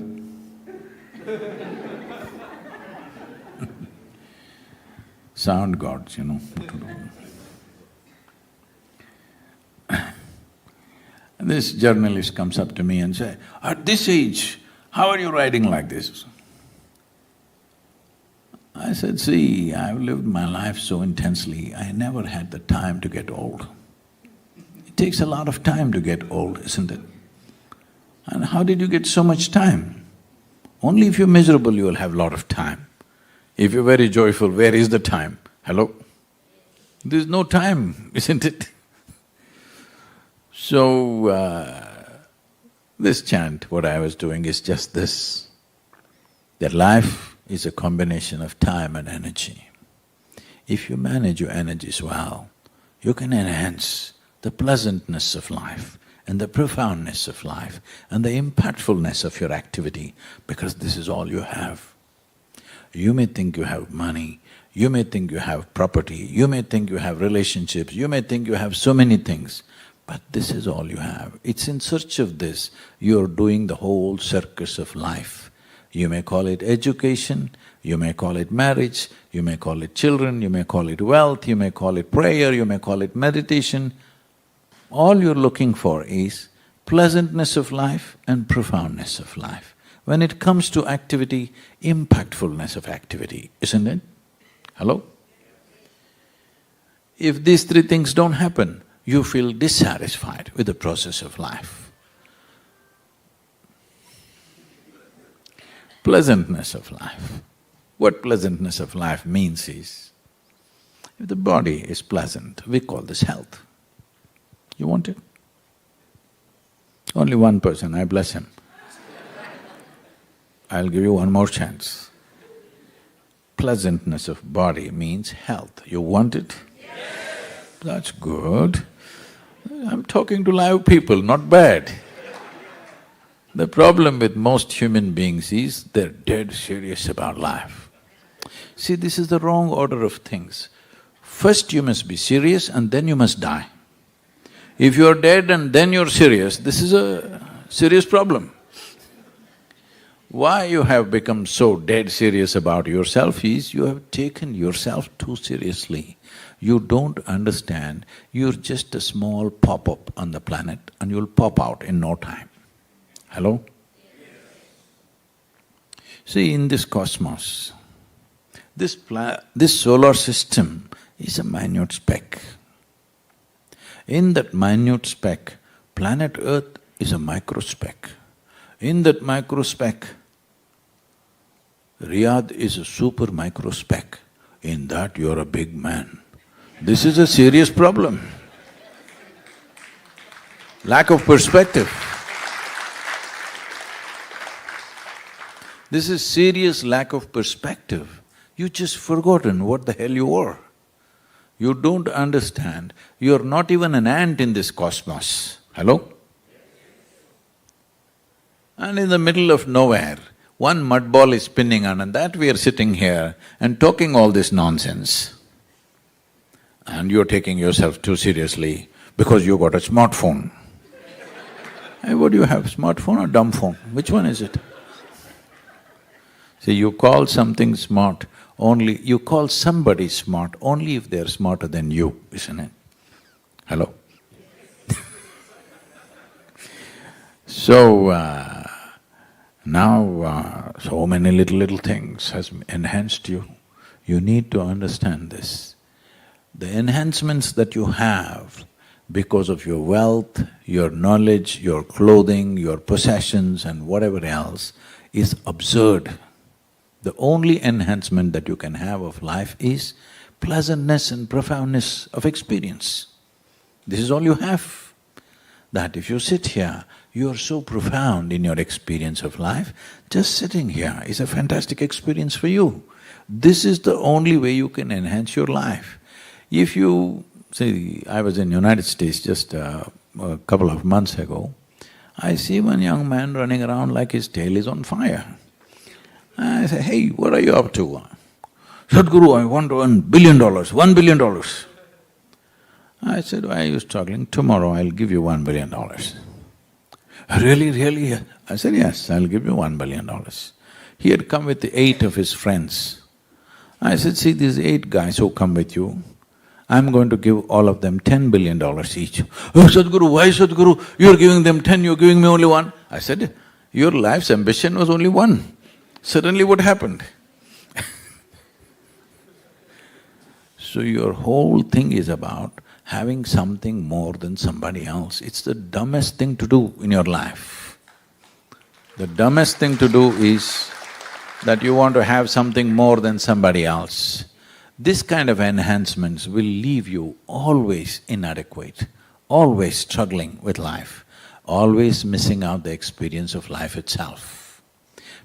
Sound gods, you know. This journalist comes up to me and say, "At this age, how are you writing like this?" I said, "See, I've lived my life so intensely, I never had the time to get old. It takes a lot of time to get old, isn't it? And how did you get so much time? Only if you're miserable you'll have a lot of time. If you're very joyful, where is the time? Hello? There's no time, isn't it?" So, this chant, what I was doing is just this, that life is a combination of time and energy. If you manage your energies well, you can enhance the pleasantness of life and the profoundness of life and the impactfulness of your activity, because this is all you have. You may think you have money, you may think you have property, you may think you have relationships, you may think you have so many things, but this is all you have. It's in search of this you're doing the whole circus of life. You may call it education, you may call it marriage, you may call it children, you may call it wealth, you may call it prayer, you may call it meditation. All you're looking for is pleasantness of life and profoundness of life. When it comes to activity, impactfulness of activity, isn't it? Hello? If these three things don't happen, you feel dissatisfied with the process of life. Pleasantness of life. What pleasantness of life means is, if the body is pleasant, we call this health. You want it? Only one person, I bless him. I'll give you one more chance. Pleasantness of body means health. You want it? Yes. That's good. I'm talking to live people, not bad. The problem with most human beings is they're dead serious about life. See, this is the wrong order of things. First you must be serious and then you must die. If you're dead and then you're serious, this is a serious problem. Why you have become so dead serious about yourself is you have taken yourself too seriously. You don't understand, you're just a small pop-up on the planet and you'll pop out in no time. Hello? See, in this cosmos, this solar system is a minute speck. In that minute speck, planet Earth is a microspeck. In that microspeck, Riyadh is a super microspeck. In that you're a big man. This is a serious problem. Lack of perspective. This is serious lack of perspective. You just forgotten what the hell you are. You don't understand, you're not even an ant in this cosmos. Hello? And in the middle of nowhere, one mud ball is spinning on, and that we are sitting here and talking all this nonsense. And you're taking yourself too seriously because you got a smartphone. Hey, what do you have, smartphone or dumb phone? Which one is it? See, you call something smart only… you call somebody smart only if they're smarter than you, isn't it? Hello? So, now so many little things has enhanced you. You need to understand this. The enhancements that you have because of your wealth, your knowledge, your clothing, your possessions and whatever else is absurd. The only enhancement that you can have of life is pleasantness and profoundness of experience. This is all you have. That if you sit here, you are so profound in your experience of life, just sitting here is a fantastic experience for you. This is the only way you can enhance your life. If you… See, I was in United States just a couple of months ago. I see one young man running around like his tail is on fire. I say, hey, what are you up to? Sadhguru, I want $1 billion, $1 billion. I said, why are you struggling? Tomorrow I'll give you $1 billion. Really, really? I said, yes, I'll give you $1 billion. He had come with 8 of his friends. I said, see, these 8 guys who come with you, I'm going to give all of them $10 billion each. Oh, Sadhguru, why Sadhguru? You're giving them 10, you're giving me only 1. I said, your life's ambition was only 1. Suddenly what happened? So your whole thing is about having something more than somebody else. It's the dumbest thing to do in your life. The dumbest thing to do is that you want to have something more than somebody else. This kind of enhancements will leave you always inadequate, always struggling with life, always missing out the experience of life itself.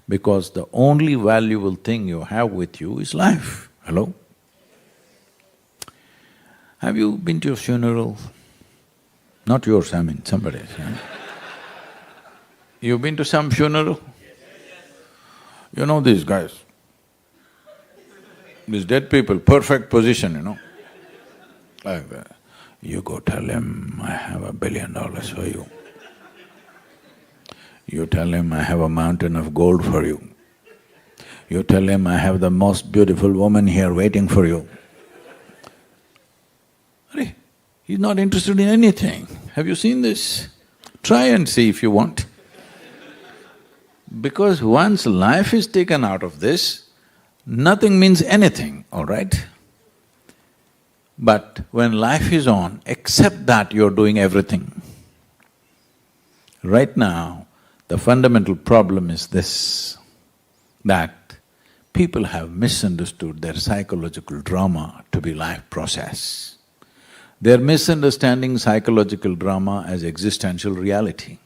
Because the only valuable thing you have with you is life. Hello? Have you been to a funeral? Not yours, I mean somebody's, yeah? You've been to some funeral? You know these guys, these dead people, perfect position, you know. Like, you go tell him, I have $1 billion for you. You tell him, I have a mountain of gold for you. You tell him, I have the most beautiful woman here waiting for you. Arey, he's not interested in anything. Have you seen this? Try and see if you want. Because once life is taken out of this, nothing means anything, all right? But when life is on, accept that you're doing everything. Right now, the fundamental problem is this, that people have misunderstood their psychological drama to be life process. They're misunderstanding psychological drama as existential reality.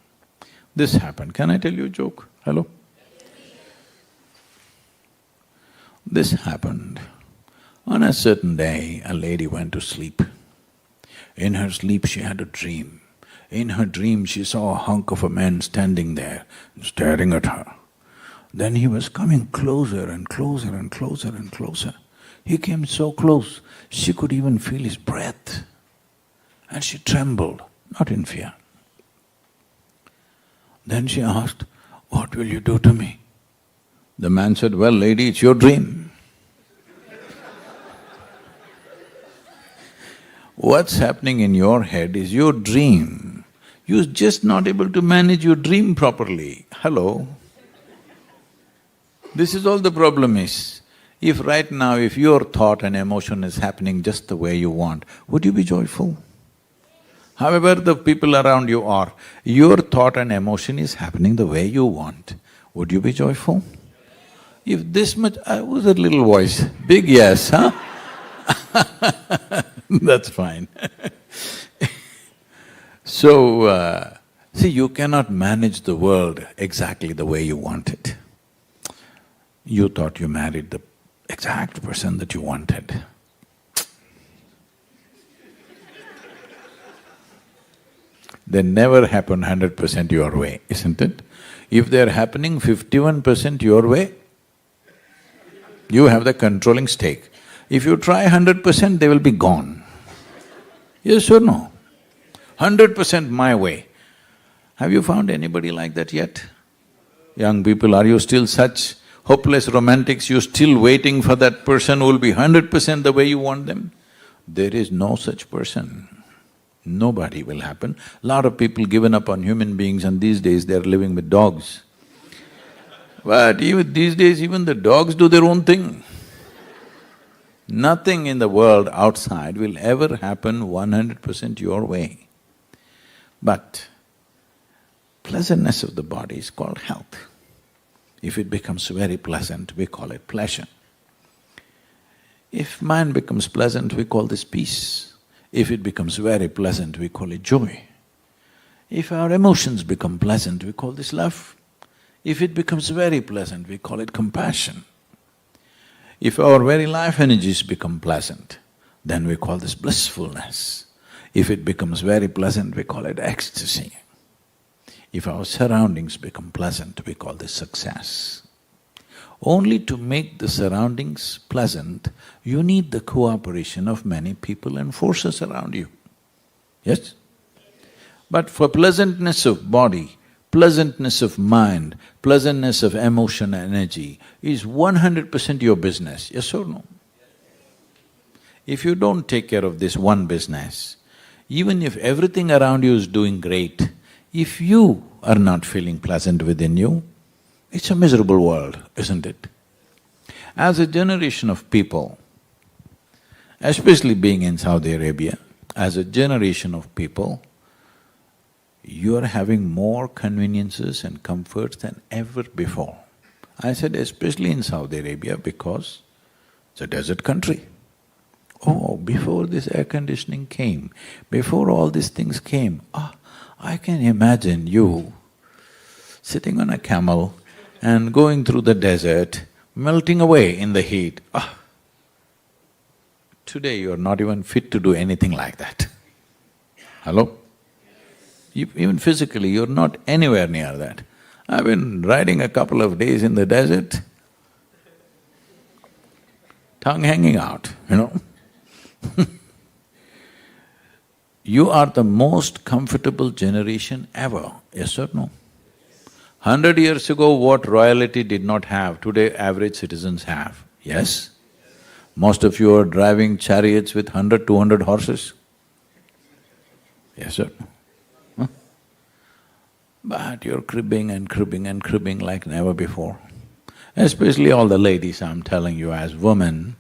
This happened. Can I tell you a joke? Hello? This happened. On a certain day, a lady went to sleep. In her sleep, she had a dream. In her dream, she saw a hunk of a man standing there, staring at her. Then he was coming closer and closer and closer and closer. He came so close, she could even feel his breath. And she trembled, not in fear. Then she asked, what will you do to me? The man said, well, lady, it's your dream. What's happening in your head is your dream. You're just not able to manage your dream properly. Hello? This is all the problem is. If right now, if your thought and emotion is happening just the way you want, would you be joyful? However the people around you are, your thought and emotion is happening the way you want, would you be joyful? If this much… was a little voice, big yes, huh? That's fine. So, see, you cannot manage the world exactly the way you want it. You thought you married the exact person that you wanted. They never happen 100% your way, isn't it? If they're happening 51% your way, you have the controlling stake. If you try 100%, they will be gone. Yes or no? 100% my way. Have you found anybody like that yet? Young people, are you still such hopeless romantics, you're still waiting for that person who will be 100% the way you want them? There is no such person. Nobody will happen. Lot of people given up on human beings and these days they're living with dogs. But even these days, even the dogs do their own thing. Nothing in the world outside will ever happen 100% your way. But pleasantness of the body is called health. If it becomes very pleasant, we call it pleasure. If mind becomes pleasant, we call this peace. If it becomes very pleasant, we call it joy. If our emotions become pleasant, we call this love. If it becomes very pleasant, we call it compassion. If our very life energies become pleasant, then we call this blissfulness. If it becomes very pleasant, we call it ecstasy. If our surroundings become pleasant, we call this success. Only to make the surroundings pleasant, you need the cooperation of many people and forces around you. Yes? But for pleasantness of body, pleasantness of mind, pleasantness of emotion and energy is 100% your business, yes or no? If you don't take care of this one business, even if everything around you is doing great, if you are not feeling pleasant within you, it's a miserable world, isn't it? As a generation of people, especially being in Saudi Arabia, as a generation of people, you are having more conveniences and comforts than ever before. I said especially in Saudi Arabia because it's a desert country. Oh, before this air conditioning came, before all these things came, I can imagine you sitting on a camel and going through the desert, melting away in the heat. Today you're not even fit to do anything like that. Hello? Even physically, you're not anywhere near that. I've been riding a couple of days in the desert, tongue hanging out, you know. You are the most comfortable generation ever, yes or no? 100 years ago, what royalty did not have, today average citizens have, yes? Most of you are driving chariots with 100, 200 horses, yes or no? But you're cribbing and cribbing and cribbing like never before. Especially all the ladies, I'm telling you, as women,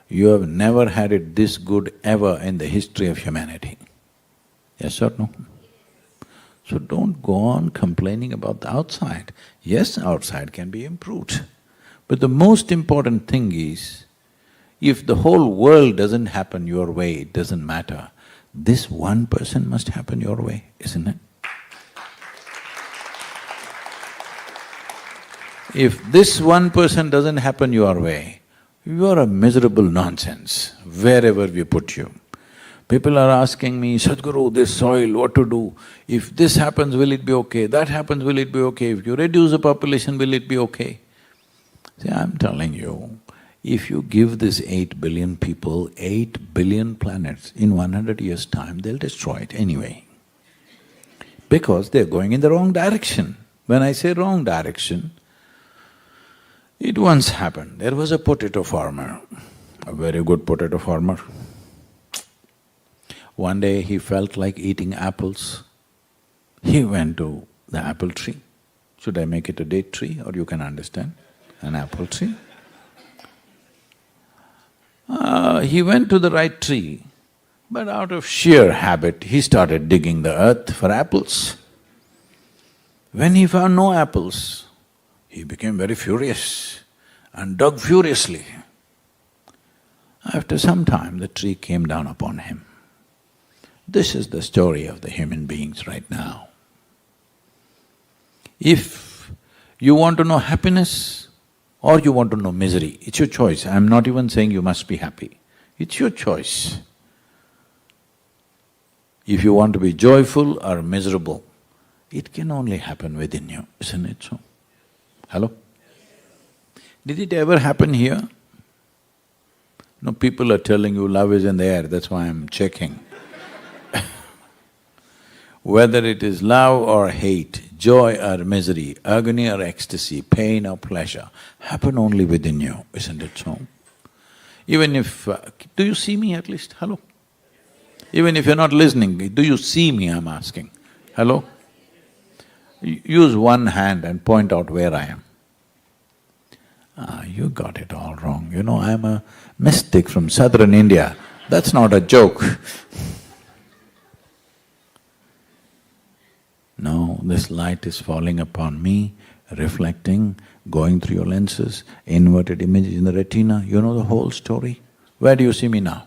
you have never had it this good ever in the history of humanity. Yes or no? So don't go on complaining about the outside. Yes, outside can be improved. But the most important thing is, if the whole world doesn't happen your way, it doesn't matter. This 1% must happen your way, isn't it? If this 1% doesn't happen your way, you are a miserable nonsense wherever we put you. People are asking me, Sadhguru, this soil, what to do? If this happens, will it be okay? That happens, will it be okay? If you reduce the population, will it be okay? See, I'm telling you, if you give this 8 billion people 8 billion planets, in 100 years' time, they'll destroy it anyway. Because they're going in the wrong direction. When I say wrong direction, it once happened, there was a potato farmer, a very good potato farmer. One day he felt like eating apples. He went to the apple tree. Should I make it a date tree or you can understand? An apple tree. He went to the right tree, but out of sheer habit, he started digging the earth for apples. When he found no apples, he became very furious and dug furiously. After some time, the tree came down upon him. This is the story of the human beings right now. If you want to know happiness or you want to know misery, it's your choice. I'm not even saying you must be happy. It's your choice. If you want to be joyful or miserable, it can only happen within you, isn't it so? Hello? Did it ever happen here? No, people are telling you love is in the air, that's why I'm checking. Whether it is love or hate, joy or misery, agony or ecstasy, pain or pleasure, happen only within you, isn't it so? Even if… do you see me at least? Hello? Even if you're not listening, do you see me, I'm asking? Hello? Use one hand and point out where I am. You got it all wrong. You know, I'm a mystic from southern India. That's not a joke. No, this light is falling upon me, reflecting, going through your lenses, inverted images in the retina. You know the whole story. Where do you see me now?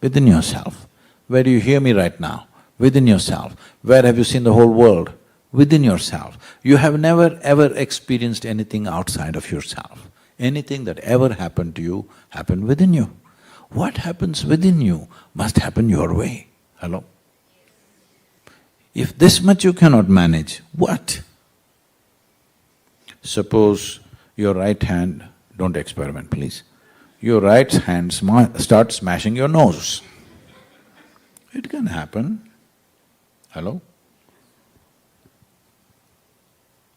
Within yourself. Where do you hear me right now? Within yourself. Where have you seen the whole world? Within yourself. You have never ever experienced anything outside of yourself. Anything that ever happened to you happened within you. What happens within you must happen your way. Hello? If this much you cannot manage, what? Suppose your right hand, don't experiment please, your right hand starts smashing your nose. It can happen. Hello?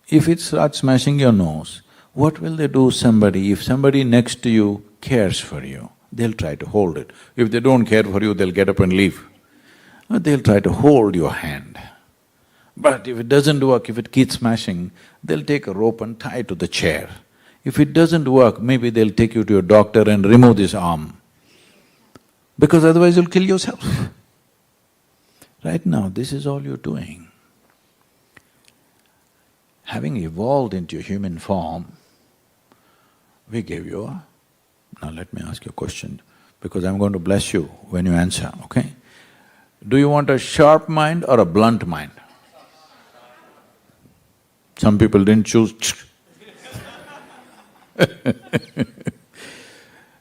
If it starts smashing your nose, what will they do somebody, if somebody next to you cares for you, they'll try to hold it. If they don't care for you, they'll get up and leave. But they'll try to hold your hand. But if it doesn't work, if it keeps smashing, they'll take a rope and tie it to the chair. If it doesn't work, maybe they'll take you to your doctor and remove this arm, because otherwise you'll kill yourself. Right now, this is all you're doing. Having evolved into human form, we gave you a… Now let me ask you a question, because I'm going to bless you when you answer, okay? Do you want a sharp mind or a blunt mind? Some people didn't choose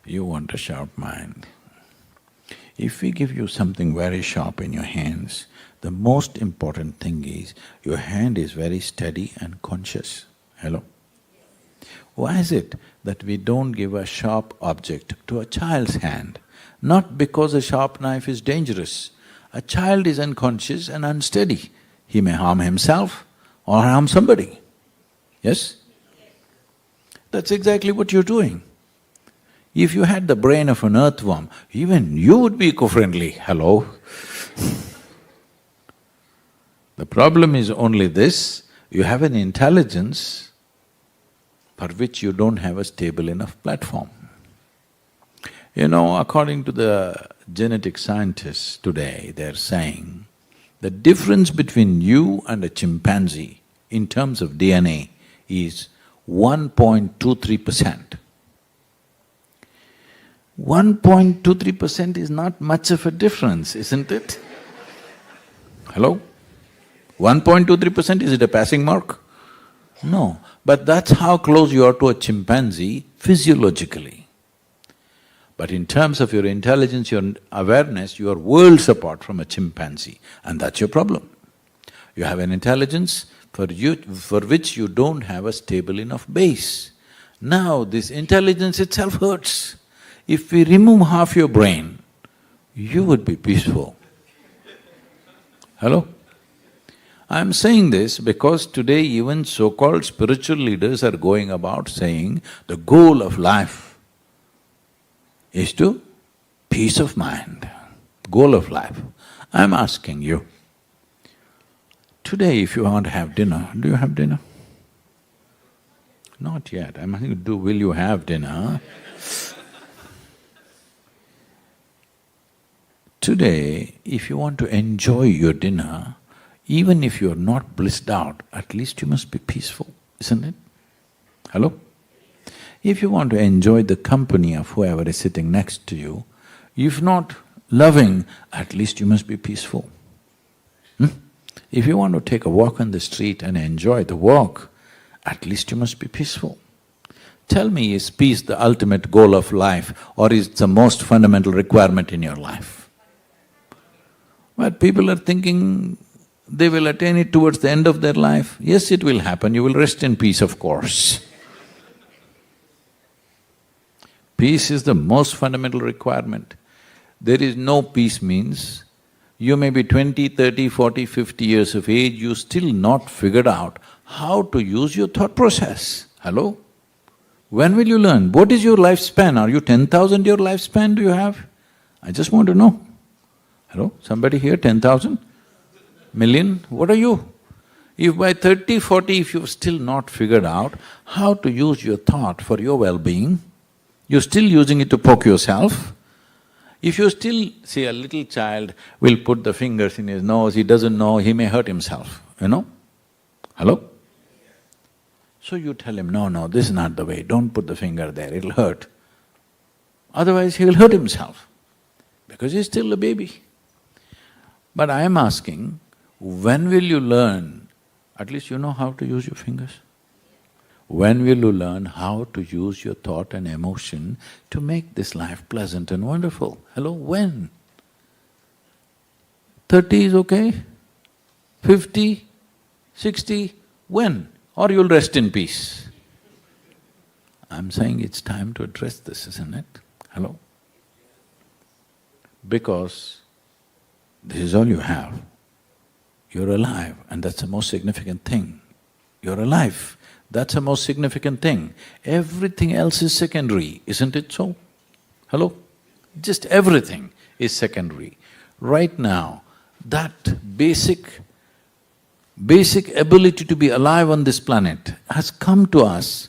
You want a sharp mind. If we give you something very sharp in your hands, the most important thing is your hand is very steady and conscious. Hello? Why is it that we don't give a sharp object to a child's hand? Not because a sharp knife is dangerous. A child is unconscious and unsteady. He may harm himself or harm somebody. Yes? That's exactly what you're doing. If you had the brain of an earthworm, even you would be eco-friendly. Hello? The problem is only this, you have an intelligence for which you don't have a stable enough platform. You know, according to the genetic scientists today, they're saying the difference between you and a chimpanzee in terms of DNA is 1.23%. 1.23% is not much of a difference, isn't it? Hello? 1.23%, is it a passing mark? No, but that's how close you are to a chimpanzee physiologically. But in terms of your intelligence, your awareness, you are worlds apart from a chimpanzee, and that's your problem. You have an intelligence for which you don't have a stable enough base. Now this intelligence itself hurts. If we remove half your brain, you would be peaceful. Hello? I'm saying this because today even so-called spiritual leaders are going about saying the goal of life is to peace of mind, goal of life. I'm asking you, today if you want to have dinner, do you have dinner? Not yet, I'm asking you, will you have dinner? Today, if you want to enjoy your dinner, even if you're not blissed out, at least you must be peaceful, isn't it? Hello? If you want to enjoy the company of whoever is sitting next to you, if not loving, at least you must be peaceful. If you want to take a walk on the street and enjoy the walk, at least you must be peaceful. Tell me, is peace the ultimate goal of life or is it the most fundamental requirement in your life? But people are thinking they will attain it towards the end of their life. Yes, it will happen, you will rest in peace, of course. Peace is the most fundamental requirement. There is no peace means you may be 20, 30, 40, 50 years of age, you still not figured out how to use your thought process. Hello? When will you learn? What is your lifespan? Are you 10,000 your lifespan do you have? I just want to know. Hello? Somebody here, 10,000? Million? What are you? If by 30, 40, if you've still not figured out how to use your thought for your well-being, you're still using it to poke yourself. If you still… see, a little child will put the fingers in his nose, he doesn't know, he may hurt himself, you know? Hello? So you tell him, no, this is not the way, don't put the finger there, it'll hurt. Otherwise he will hurt himself, because he's still a baby. But I am asking, when will you learn, at least you know how to use your fingers? When will you learn how to use your thought and emotion to make this life pleasant and wonderful? Hello, when? 30 is okay? 50? 60? When? Or you'll rest in peace. I'm saying it's time to address this, isn't it? Hello? Because this is all you have. You're alive, and that's the most significant thing. You're alive, that's the most significant thing. Everything else is secondary, isn't it so? Hello? Just everything is secondary. Right now, that basic ability to be alive on this planet has come to us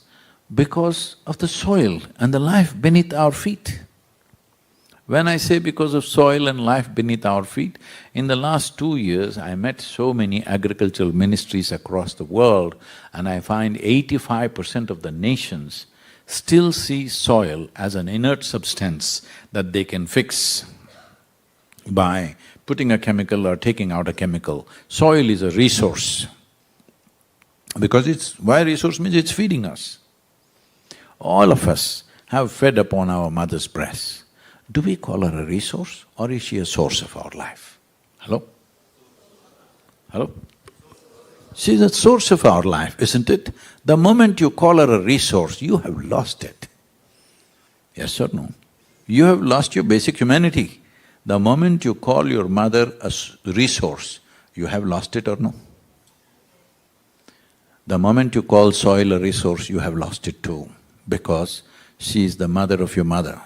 because of the soil and the life beneath our feet. When I say because of soil and life beneath our feet, in the last 2 years I met so many agricultural ministries across the world, and I find 85% of the nations still see soil as an inert substance that they can fix by putting a chemical or taking out a chemical. Soil is a resource, because why resource means it's feeding us. All of us have fed upon our mother's breast. Do we call her a resource, or is she a source of our life? Hello? Hello? She's a source of our life, isn't it? The moment you call her a resource, you have lost it. Yes or no? You have lost your basic humanity. The moment you call your mother a resource, you have lost it or no? The moment you call soil a resource, you have lost it too, because she is the mother of your mother.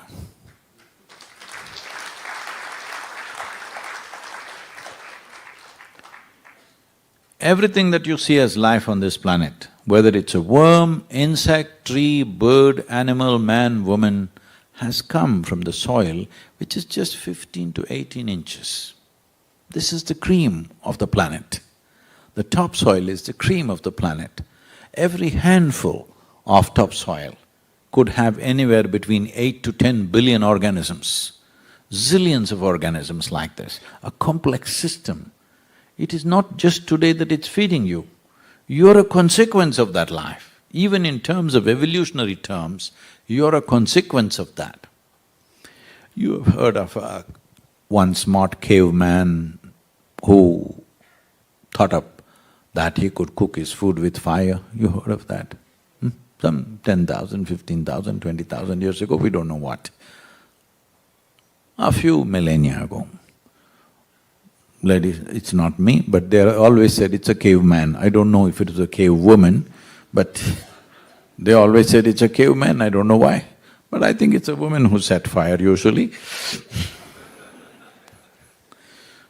Everything that you see as life on this planet, whether it's a worm, insect, tree, bird, animal, man, woman, has come from the soil, which is just 15 to 18 inches. This is the cream of the planet. The topsoil is the cream of the planet. Every handful of topsoil could have anywhere between 8 to 10 billion organisms, zillions of organisms like this, a complex system. It is not just today that it's feeding you, you're a consequence of that life. Even in terms of evolutionary terms, you're a consequence of that. You have heard of one smart caveman who thought up that he could cook his food with fire. You heard of that? Some 10,000, 15,000, 20,000 years ago, we don't know what. A few millennia ago. Ladies, it's not me, but they always said it's a caveman. I don't know if it was a cave woman, but they always said it's a caveman, I don't know why. But I think it's a woman who set fire usually.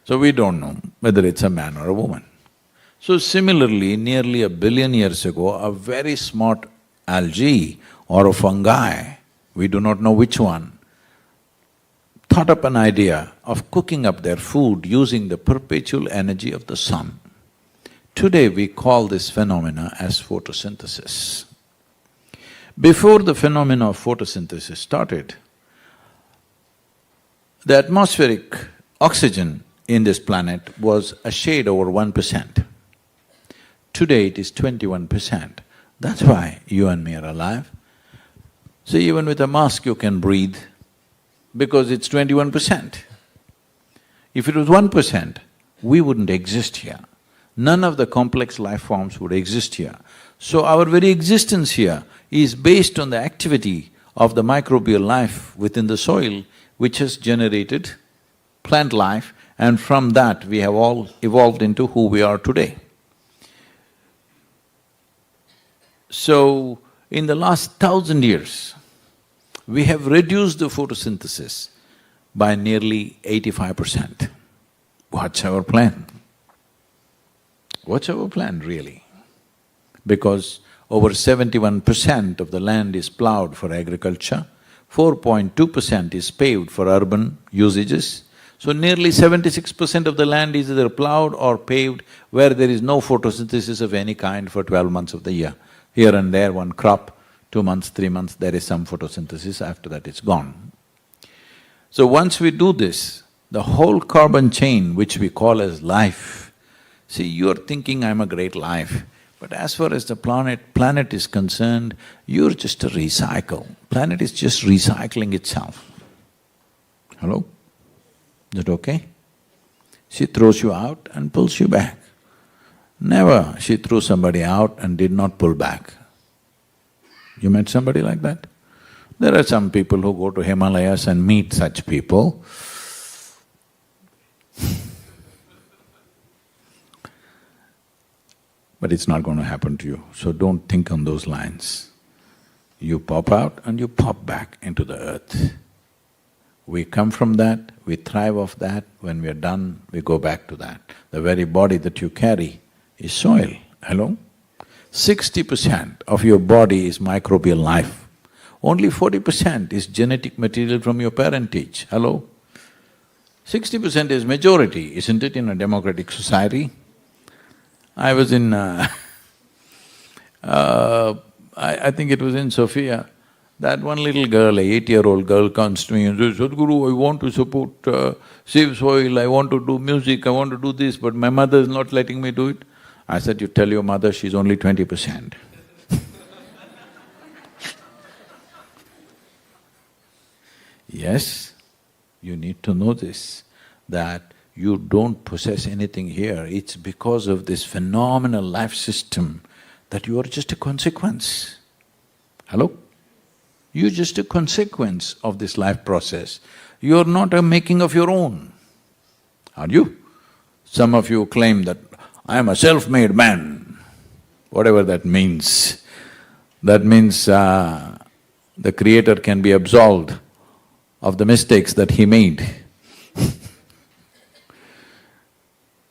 So we don't know whether it's a man or a woman. So similarly, nearly 1 billion years ago, a very smart algae or a fungi, we do not know which one, thought up an idea of cooking up their food using the perpetual energy of the sun. Today we call this phenomena as photosynthesis. Before the phenomena of photosynthesis started, the atmospheric oxygen in this planet was a shade over 1%. Today it is 21%. That's why you and me are alive. So even with a mask you can breathe, because it's 21%. If it was 1%, we wouldn't exist here. None of the complex life forms would exist here. So our very existence here is based on the activity of the microbial life within the soil, which has generated plant life, and from that we have all evolved into who we are today. So, in the last 1,000 years, we have reduced the photosynthesis by nearly 85%. What's our plan? What's our plan really? Because over 71% of the land is ploughed for agriculture, 4.2% is paved for urban usages, so nearly 76% of the land is either ploughed or paved where there is no photosynthesis of any kind for 12 months of the year. Here and there one crop, 2 months, 3 months, there is some photosynthesis, after that it's gone. So once we do this, the whole carbon chain which we call as life, see, you're thinking I'm a great life, But as far as the planet is concerned, you're just a recycle. Planet is just recycling itself. Hello? Is that okay? She throws you out and pulls you back. Never she threw somebody out and did not pull back. You met somebody like that? There are some people who go to Himalayas and meet such people. But it's not going to happen to you, so don't think on those lines. You pop out and you pop back into the earth. We come from that, we thrive off that, when we are done, we go back to that. The very body that you carry is soil, hello? 60% of your body is microbial life. Only 40% is genetic material from your parentage, hello? 60% is majority, isn't it, in a democratic society? I was in I think it was in Sofia. That one little girl, a 8-year-old girl, comes to me and says, Sadhguru, I want to support Save Soil, I want to do music, I want to do this, but my mother is not letting me do it. I said, you tell your mother she's only 20%. Yes, you need to know this, that you don't possess anything here, it's because of this phenomenal life system that you are just a consequence. Hello? You're just a consequence of this life process. You're not a making of your own, are you? Some of you claim that, I am a self-made man, whatever that means. That means the Creator can be absolved of the mistakes that he made.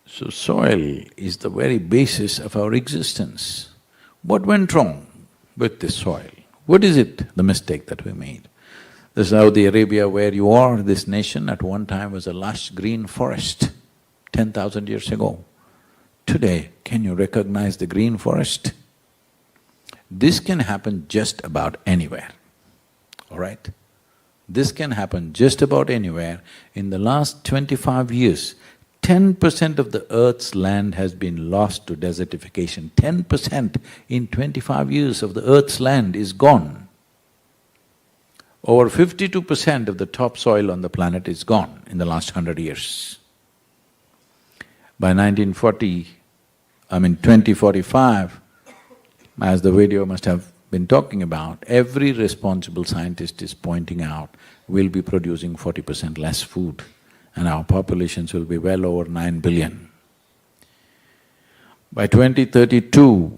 So soil is the very basis of our existence. What went wrong with this soil? What is it, the mistake that we made? The Saudi Arabia where you are, this nation at one time was a lush green forest, 10,000 years ago. Today, can you recognize the green forest? This can happen just about anywhere, all right? This can happen just about anywhere. In the last 25 years, 10% of the earth's land has been lost to desertification. 10% in 25 years of the earth's land is gone. Over 52% of the topsoil on the planet is gone in the last 100 years. By 2045, as the video must have been talking about, every responsible scientist is pointing out, we'll be producing 40% less food and our populations will be well over 9 billion. By 2032,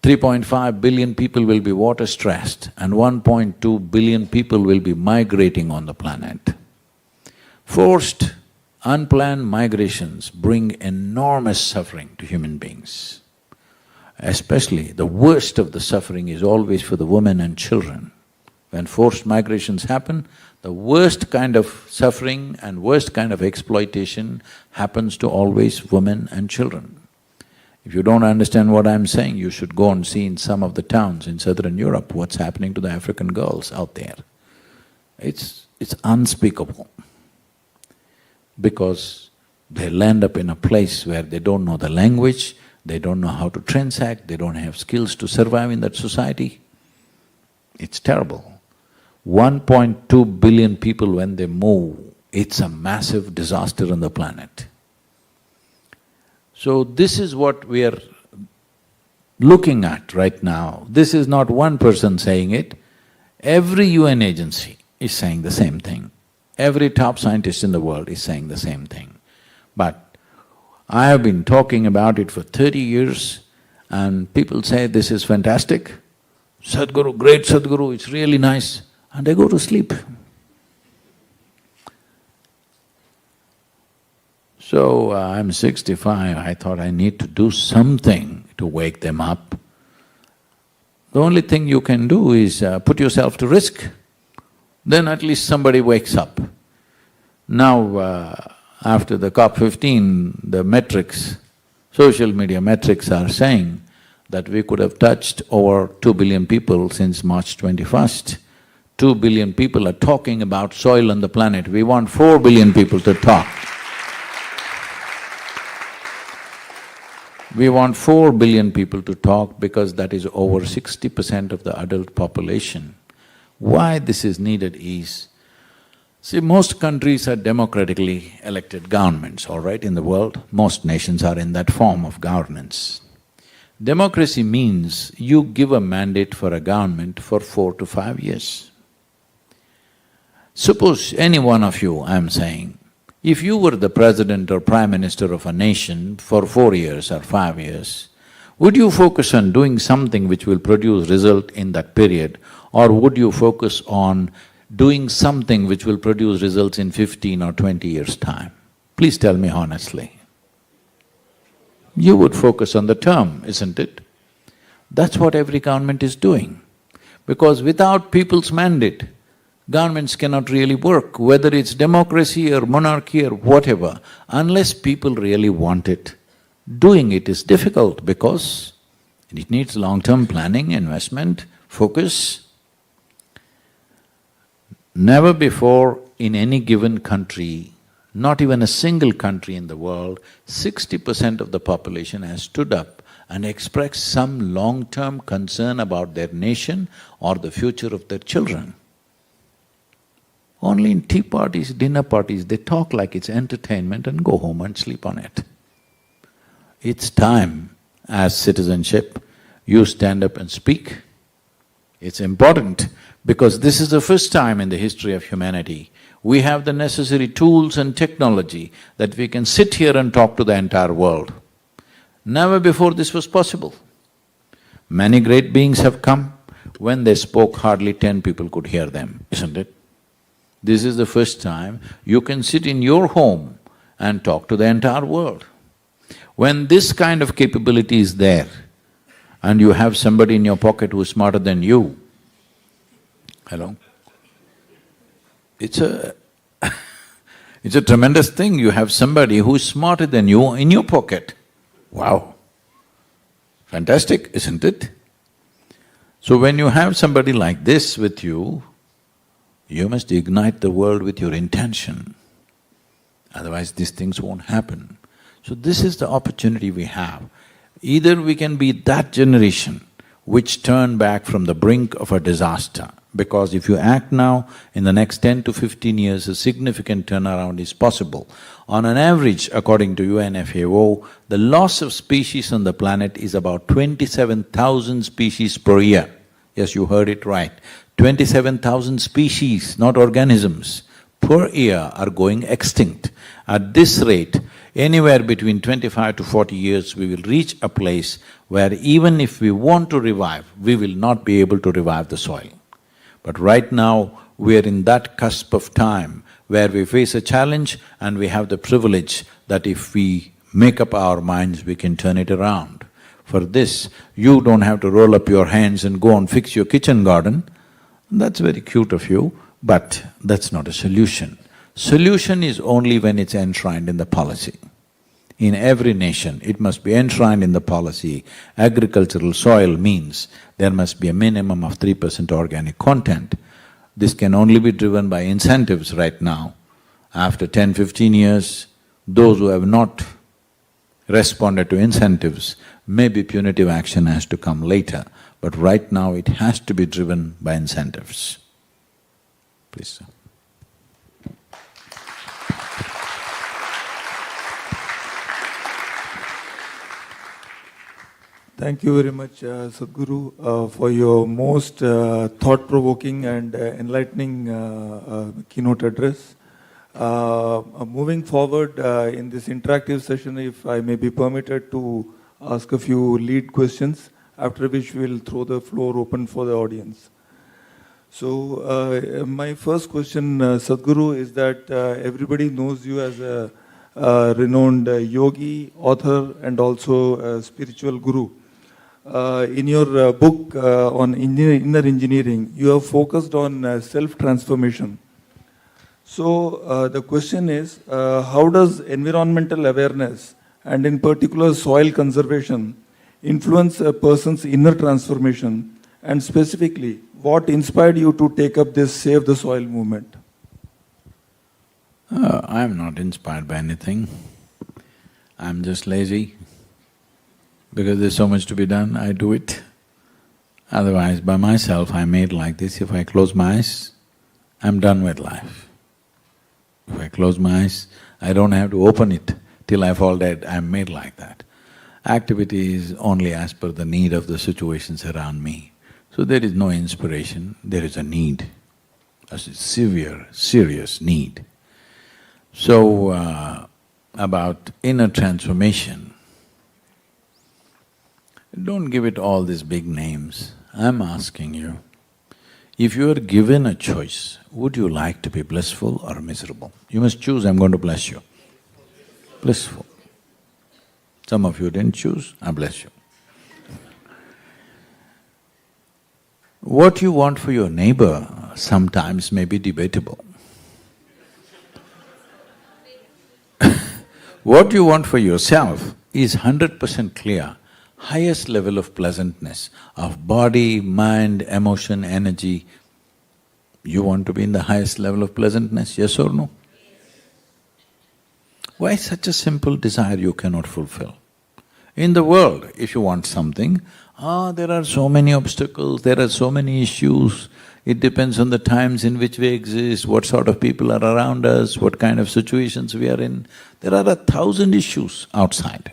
3.5 billion people will be water stressed and 1.2 billion people will be migrating on the planet. Forced, unplanned migrations bring enormous suffering to human beings. Especially, the worst of the suffering is always for the women and children. When forced migrations happen, the worst kind of suffering and worst kind of exploitation happens to always women and children. If you don't understand what I'm saying, you should go and see in some of the towns in southern Europe what's happening to the African girls out there. It's unspeakable. Because they land up in a place where they don't know the language, they don't know how to transact, they don't have skills to survive in that society. It's terrible. 1.2 billion people when they move, it's a massive disaster on the planet. So this is what we are looking at right now. This is not one person saying it, every UN agency is saying the same thing. Every top scientist in the world is saying the same thing. But I have been talking about it for 30 years and people say, this is fantastic, Sadhguru, great Sadhguru, it's really nice, and they go to sleep. So I'm 65, I thought I need to do something to wake them up. The only thing you can do is put yourself to risk, then at least somebody wakes up. Now, after the COP15, the metrics, social media metrics are saying that we could have touched over 2 billion people since March 21st. 2 billion people are talking about soil on the planet, we want 4 billion people to talk. We want 4 billion people to talk because that is over 60% of the adult population. Why this is needed is, see, most countries are democratically elected governments, all right, in the world. Most nations are in that form of governance. Democracy means you give a mandate for a government for 4 to 5 years. Suppose any one of you, I'm saying, if you were the president or prime minister of a nation for 4 years or 5 years, would you focus on doing something which will produce result in that period, or would you focus on doing something which will produce results in 15 or 20 years' time? Please tell me honestly. You would focus on the term, isn't it? That's what every government is doing. Because without people's mandate, governments cannot really work, whether it's democracy or monarchy or whatever. Unless people really want it, doing it is difficult because it needs long-term planning, investment, focus. Never before in any given country, not even a single country in the world, 60% of the population has stood up and expressed some long-term concern about their nation or the future of their children. Only in tea parties, dinner parties, they talk like it's entertainment and go home and sleep on it. It's time, as citizenship, you stand up and speak. It's important because this is the first time in the history of humanity we have the necessary tools and technology that we can sit here and talk to the entire world. Never before this was possible. Many great beings have come, when they spoke hardly 10 people could hear them, isn't it? This is the first time you can sit in your home and talk to the entire world. When this kind of capability is there and you have somebody in your pocket who is smarter than you, hello? It's a it's a tremendous thing, you have somebody who is smarter than you in your pocket. Wow! Fantastic, isn't it? So when you have somebody like this with you, you must ignite the world with your intention, otherwise these things won't happen. So this is the opportunity we have. Either we can be that generation which turn back from the brink of a disaster, because if you act now, in the next 10 to 15 years, a significant turnaround is possible. On an average, according to UNFAO, the loss of species on the planet is about 27,000 species per year. Yes, you heard it right. 27,000 species, not organisms, per year are going extinct. At this rate, anywhere between 25 to 40 years, we will reach a place where even if we want to revive, we will not be able to revive the soil. But right now, we are in that cusp of time where we face a challenge and we have the privilege that if we make up our minds, we can turn it around. For this, you don't have to roll up your hands and go and fix your kitchen garden. That's very cute of you, but that's not a solution. Solution is only when it's enshrined in the policy. In every nation, it must be enshrined in the policy. Agricultural soil means there must be a minimum of 3% organic content. This can only be driven by incentives right now. After 10-15 years, those who have not responded to incentives, maybe punitive action has to come later, but right now it has to be driven by incentives. Please, sir. Thank you very much, Sadhguru, for your most thought-provoking and enlightening keynote address. Moving forward in this interactive session, if I may be permitted to ask a few lead questions, after which we'll throw the floor open for the audience. So, my first question, Sadhguru, is that everybody knows you as a renowned yogi, author, and also a spiritual guru. In your book on inner engineering, you have focused on self-transformation. So, the question is, how does environmental awareness, and in particular soil conservation, influence a person's inner transformation, and specifically, what inspired you to take up this Save the Soil movement? I'm not inspired by anything. I'm just lazy. Because there's so much to be done, I do it. Otherwise, by myself, I'm made like this. If I close my eyes, I'm done with life. If I close my eyes, I don't have to open it till I fall dead, I'm made like that. Activity is only as per the need of the situations around me. So there is no inspiration, there is a need, a severe, serious need. So, about inner transformation, don't give it all these big names. I'm asking you, if you are given a choice, would you like to be blissful or miserable? You must choose, I'm going to bless you. Blissful. Some of you didn't choose, I bless you. What you want for your neighbor sometimes may be debatable. What you want for yourself is 100% clear. Highest level of pleasantness of body, mind, emotion, energy. You want to be in the highest level of pleasantness, yes or no? Why such a simple desire you cannot fulfill? In the world, if you want something, there are so many obstacles, there are so many issues, it depends on the times in which we exist, what sort of people are around us, what kind of situations we are in. There are 1,000 issues outside.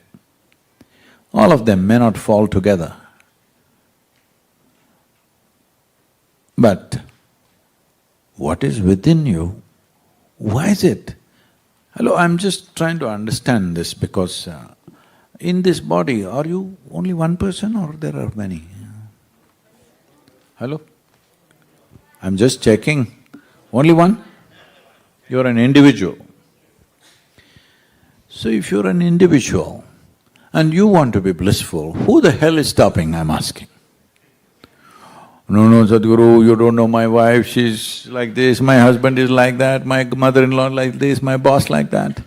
All of them may not fall together. But what is within you, why is it? Hello, I'm just trying to understand this because in this body, are you only one person or there are many? Hello? I'm just checking. Only one? You're an individual. So if you're an individual and you want to be blissful, who the hell is stopping, I'm asking? No, Sadhguru, you don't know my wife, she's like this, my husband is like that, my mother-in-law like this, my boss like that.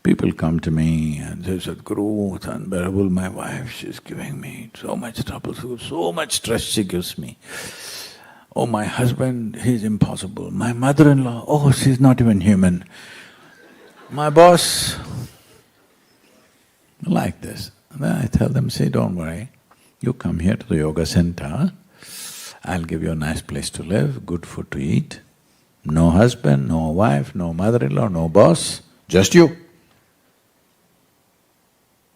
People come to me and say, Sadhguru, it's unbearable, my wife, she's giving me so much trouble, so much stress she gives me. Oh, my husband, he's impossible. My mother-in-law, oh, she's not even human. My boss, like this. Then I tell them, say, don't worry, you come here to the yoga center, I'll give you a nice place to live, good food to eat, no husband, no wife, no mother-in-law, no boss, just you.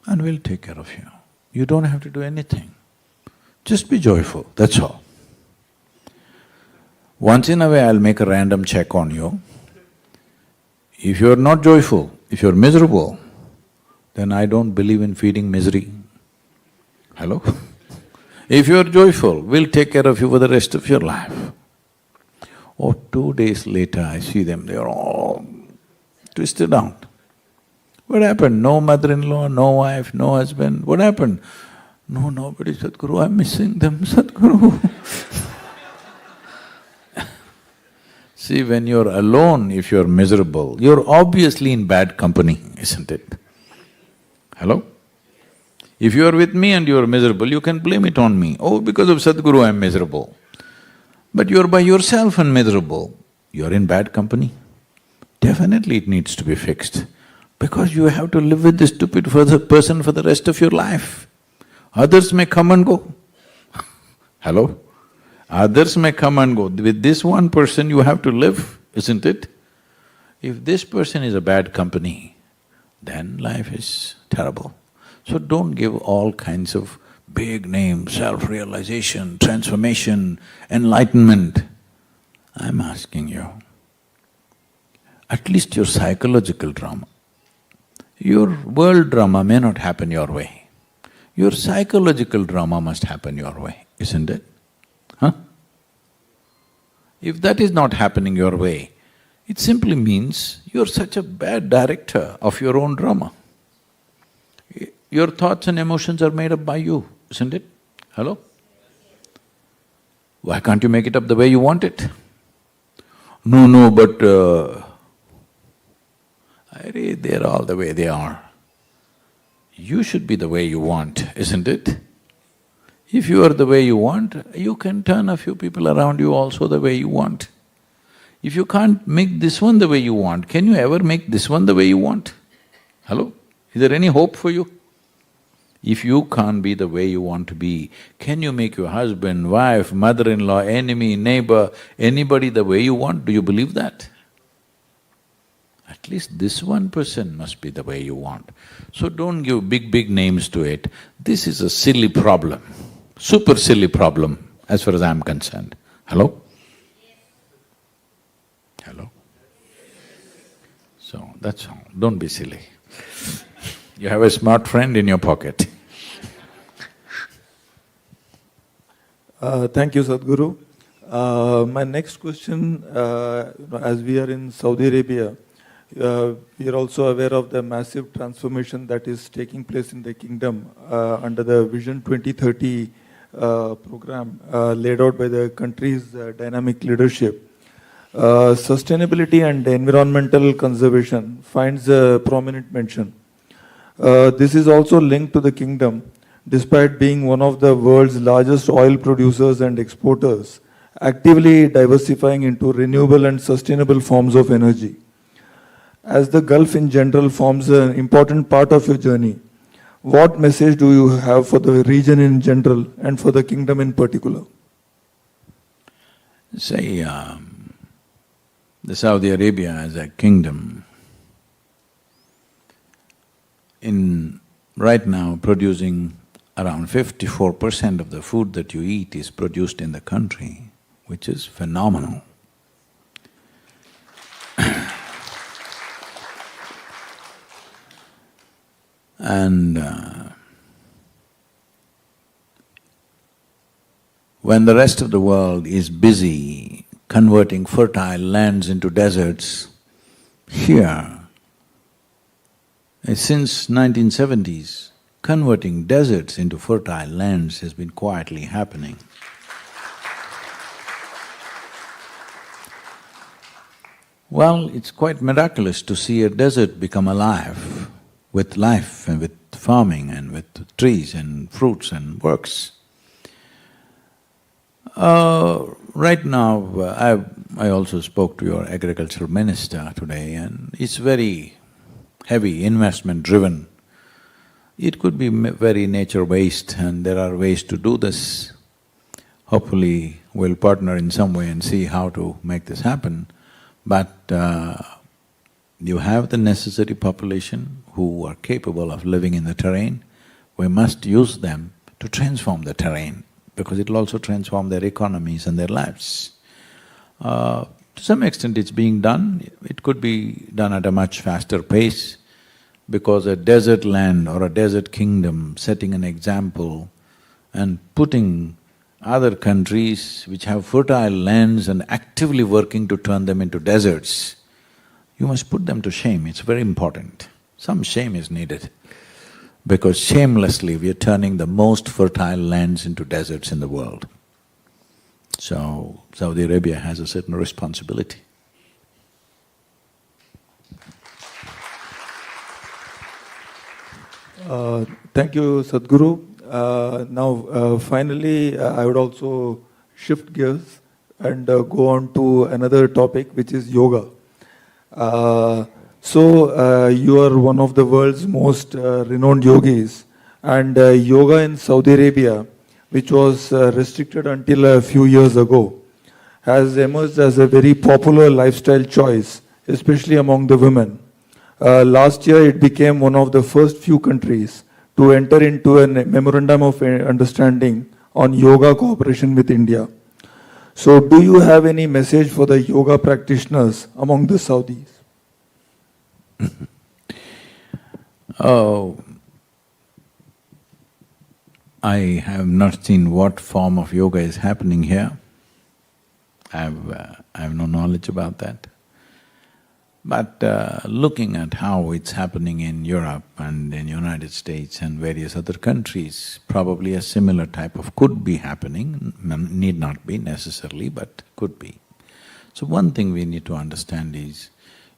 And we'll take care of you. You don't have to do anything. Just be joyful, that's all. Once in a way, I'll make a random check on you. If you're not joyful, if you're miserable, then I don't believe in feeding misery. Hello? If you're joyful, we'll take care of you for the rest of your life. Oh, 2 days later, I see them, they're all twisted out. What happened? No mother-in-law, no wife, no husband, what happened? No, nobody, Sadhguru, I'm missing them, Sadhguru. See, when you're alone, if you're miserable, you're obviously in bad company, isn't it? Hello? If you're with me and you're miserable, you can blame it on me. Oh, because of Sadhguru I'm miserable. But you're by yourself and miserable, you're in bad company. Definitely it needs to be fixed, because you have to live with this stupid person for the rest of your life. Others may come and go. Hello? Others may come and go. With this one person you have to live, isn't it? If this person is a bad company, then life is terrible. So don't give all kinds of big names, self-realization, transformation, enlightenment. I'm asking you, at least your psychological drama. Your world drama may not happen your way. Your psychological drama must happen your way, isn't it? Huh? If that is not happening your way, it simply means you're such a bad director of your own drama. Your thoughts and emotions are made up by you, isn't it? Hello? Why can't you make it up the way you want it? No, but they're all the way they are. You should be the way you want, isn't it? If you are the way you want, you can turn a few people around you also the way you want. If you can't make this one the way you want, can you ever make this one the way you want? Hello? Is there any hope for you? If you can't be the way you want to be, can you make your husband, wife, mother-in-law, enemy, neighbor, anybody the way you want? Do you believe that? At least this one person must be the way you want. So don't give big names to it. This is a silly problem, super silly problem as far as I'm concerned. Hello? Hello? So that's all, don't be silly. You have a smart friend in your pocket. Thank you, Sadhguru. My next question, as we are in Saudi Arabia, we are also aware of the massive transformation that is taking place in the kingdom under the Vision 2030 program laid out by the country's dynamic leadership. Sustainability and environmental conservation finds a prominent mention. This is also linked to the kingdom, despite being one of the world's largest oil producers and exporters, actively diversifying into renewable and sustainable forms of energy. As the Gulf in general forms an important part of your journey, what message do you have for the region in general and for the kingdom in particular? Say, the Saudi Arabia as a kingdom, in right now producing around 54% of the food that you eat is produced in the country, which is phenomenal. And when the rest of the world is busy converting fertile lands into deserts, here, since 1970s, converting deserts into fertile lands has been quietly happening. Well, it's quite miraculous to see a desert become alive with life and with farming and with trees and fruits and works. Right now, I also spoke to your agricultural minister today, and it's very heavy, investment-driven. It could be very nature-based, and there are ways to do this. Hopefully, we'll partner in some way and see how to make this happen. But you have the necessary population who are capable of living in the terrain. We must use them to transform the terrain, because it'll also transform their economies and their lives. To some extent it's being done. It could be done at a much faster pace, because a desert land or a desert kingdom setting an example and putting other countries which have fertile lands and actively working to turn them into deserts, you must put them to shame, it's very important. Some shame is needed, because shamelessly we are turning the most fertile lands into deserts in the world. So, Saudi Arabia has a certain responsibility. Thank you, Sadhguru. Now, finally, I would also shift gears and go on to another topic, which is yoga. You are one of the world's most renowned yogis, and yoga in Saudi Arabia, which was restricted until a few years ago, has emerged as a very popular lifestyle choice, especially among the women. Last year, it became one of the first few countries to enter into a memorandum of understanding on yoga cooperation with India. So, do you have any message for the yoga practitioners among the Saudis? Oh, I have not seen what form of yoga is happening here. I have no knowledge about that. But looking at how it's happening in Europe and in United States and various other countries, probably a similar type of could be happening, need not be necessarily, but could be. So one thing we need to understand is,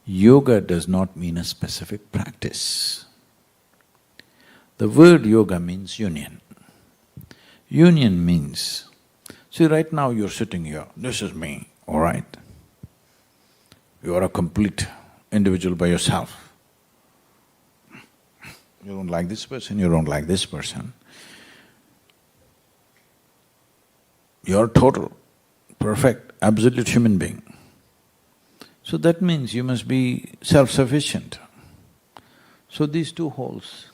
yoga does not mean a specific practice. The word yoga means union. Union means, see right now you're sitting here, this is me, all right? You are a complete individual by yourself. You don't like this person, you don't like this person. You're total, perfect, absolute human being. So that means you must be self-sufficient. So these two holes,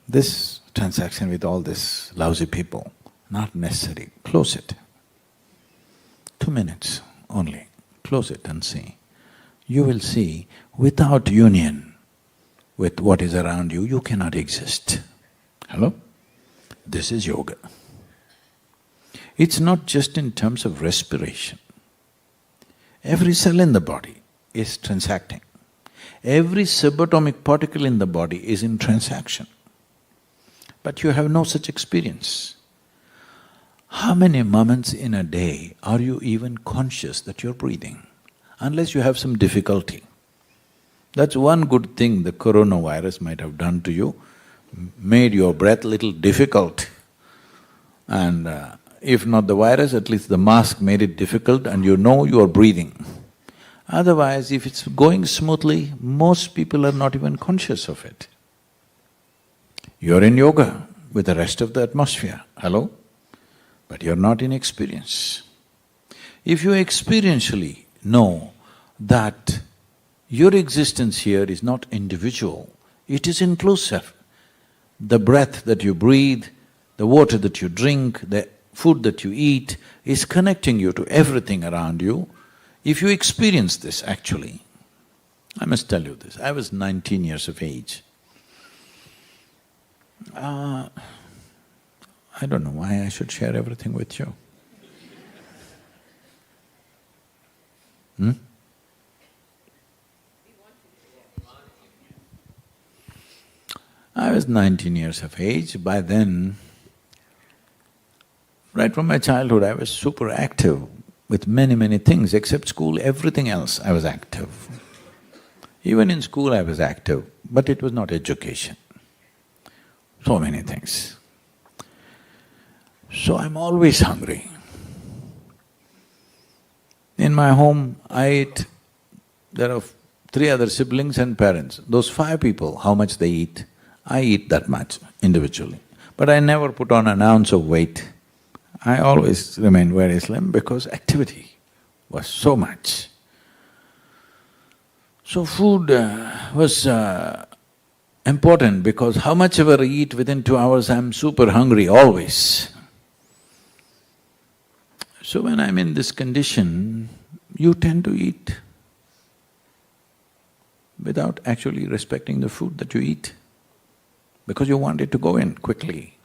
this transaction with all these lousy people, not necessary, close it. 2 minutes only, close it and see. You will see, without union with what is around you, you cannot exist. Hello? This is yoga. It's not just in terms of respiration. Every cell in the body is transacting. Every subatomic particle in the body is in transaction. But you have no such experience. How many moments in a day are you even conscious that you're breathing? Unless you have some difficulty. That's one good thing the coronavirus might have done to you, made your breath little difficult. And if not the virus, at least the mask made it difficult and you know you are breathing. Otherwise, if it's going smoothly, most people are not even conscious of it. You're in yoga with the rest of the atmosphere, hello? But you're not in experience. If you experientially know that your existence here is not individual, it is inclusive. The breath that you breathe, the water that you drink, the food that you eat is connecting you to everything around you. If you experience this actually, I must tell you this, I was 19 years of age. I don't know why I should share everything with you. I was 19 years of age. By then, right from my childhood, I was super active with many things. Except school, everything else I was active. Even in school I was active, but it was not education. So many things. So I'm always hungry. In my home, I eat, there are 3 other siblings and parents. Those 5 people, how much they eat, I eat that much individually. But I never put on an ounce of weight. I always remained very slim because activity was so much. So food was important because how much ever I eat, within 2 hours I'm super hungry always. So when I'm in this condition, you tend to eat without actually respecting the food that you eat, because you want it to go in quickly.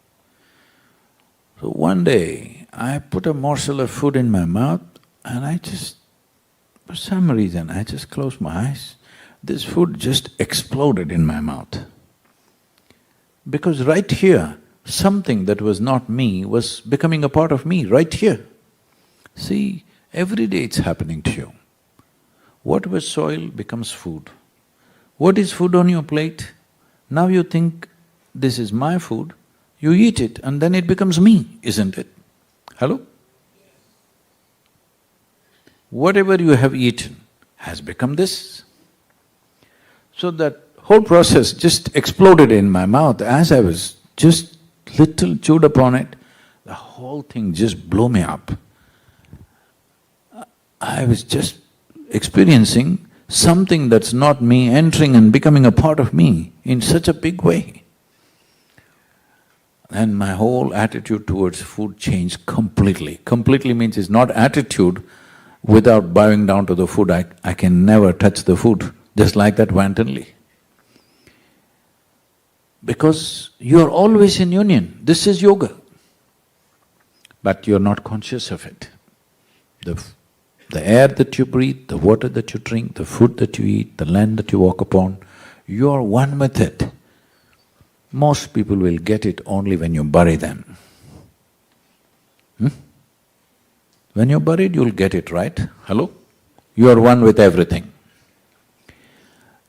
So one day, I put a morsel of food in my mouth and I just… for some reason, I just closed my eyes. This food just exploded in my mouth. Because right here, something that was not me was becoming a part of me, right here. See, every day it's happening to you. What was soil becomes food. What is food on your plate? Now you think, this is my food, you eat it and then it becomes me, isn't it? Hello? Whatever you have eaten has become this. So that whole process just exploded in my mouth. As I was just little chewed upon it, the whole thing just blew me up. I was just experiencing something that's not me entering and becoming a part of me in such a big way. And my whole attitude towards food changed completely. Completely means it's not attitude without bowing down to the food. I can never touch the food, just like that wantonly. Because you're always in union, this is yoga. But you're not conscious of it. The air that you breathe, the water that you drink, the food that you eat, the land that you walk upon, you're one with it. Most people will get it only when you bury them. When you're buried, you'll get it, right? Hello? You are one with everything.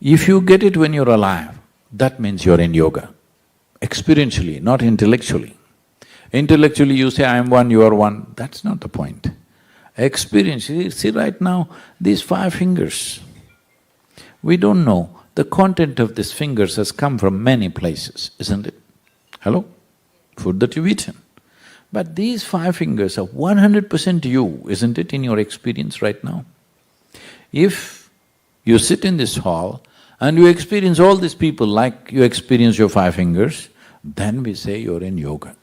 If you get it when you're alive, that means you're in yoga. Experientially, not intellectually. Intellectually you say, I am one, you are one, that's not the point. Experientially, see right now, these 5 fingers, we don't know The content of these fingers has come from many places, isn't it? Hello? Food that you've eaten. But these 5 fingers are 100% you, isn't it, in your experience right now? If you sit in this hall and you experience all these people like you experience your 5 fingers, then we say you're in yoga.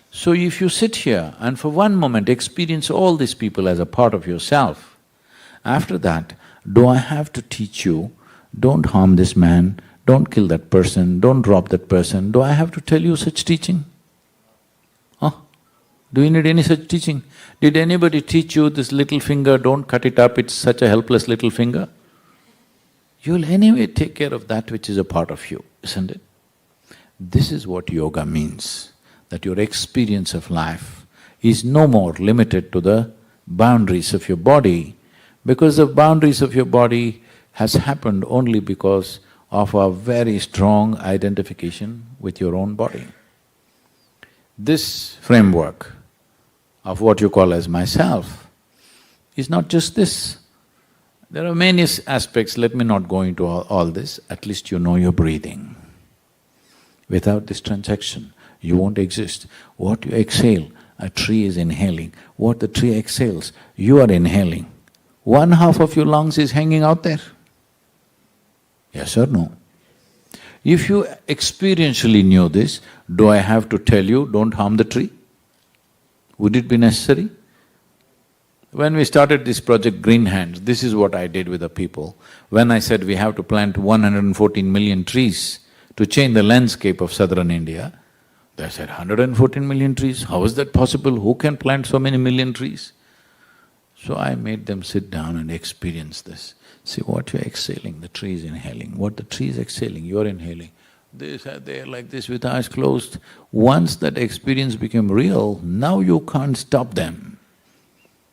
So if you sit here and for one moment experience all these people as a part of yourself, after that, do I have to teach you, don't harm this man, don't kill that person, don't drop that person, do I have to tell you such teaching? Huh? Do you need any such teaching? Did anybody teach you this little finger, don't cut it up, it's such a helpless little finger? You'll anyway take care of that which is a part of you, isn't it? This is what yoga means, that your experience of life is no more limited to the boundaries of your body, because the boundaries of your body has happened only because of a very strong identification with your own body. This framework of what you call as myself is not just this. There are many aspects, let me not go into all this, at least you know you're breathing. Without this transaction, you won't exist. What you exhale, a tree is inhaling. What the tree exhales, you are inhaling. 1/2 of your lungs is hanging out there. Yes or no? If you experientially knew this, do I have to tell you, don't harm the tree? Would it be necessary? When we started this project Green Hands, this is what I did with the people. When I said we have to plant 114 million trees to change the landscape of southern India, they said, 114 million trees, how is that possible? Who can plant so many million trees? So I made them sit down and experience this. See, what you're exhaling, the tree is inhaling. What the tree is exhaling, you're inhaling. They're like this with eyes closed. Once that experience became real, now you can't stop them.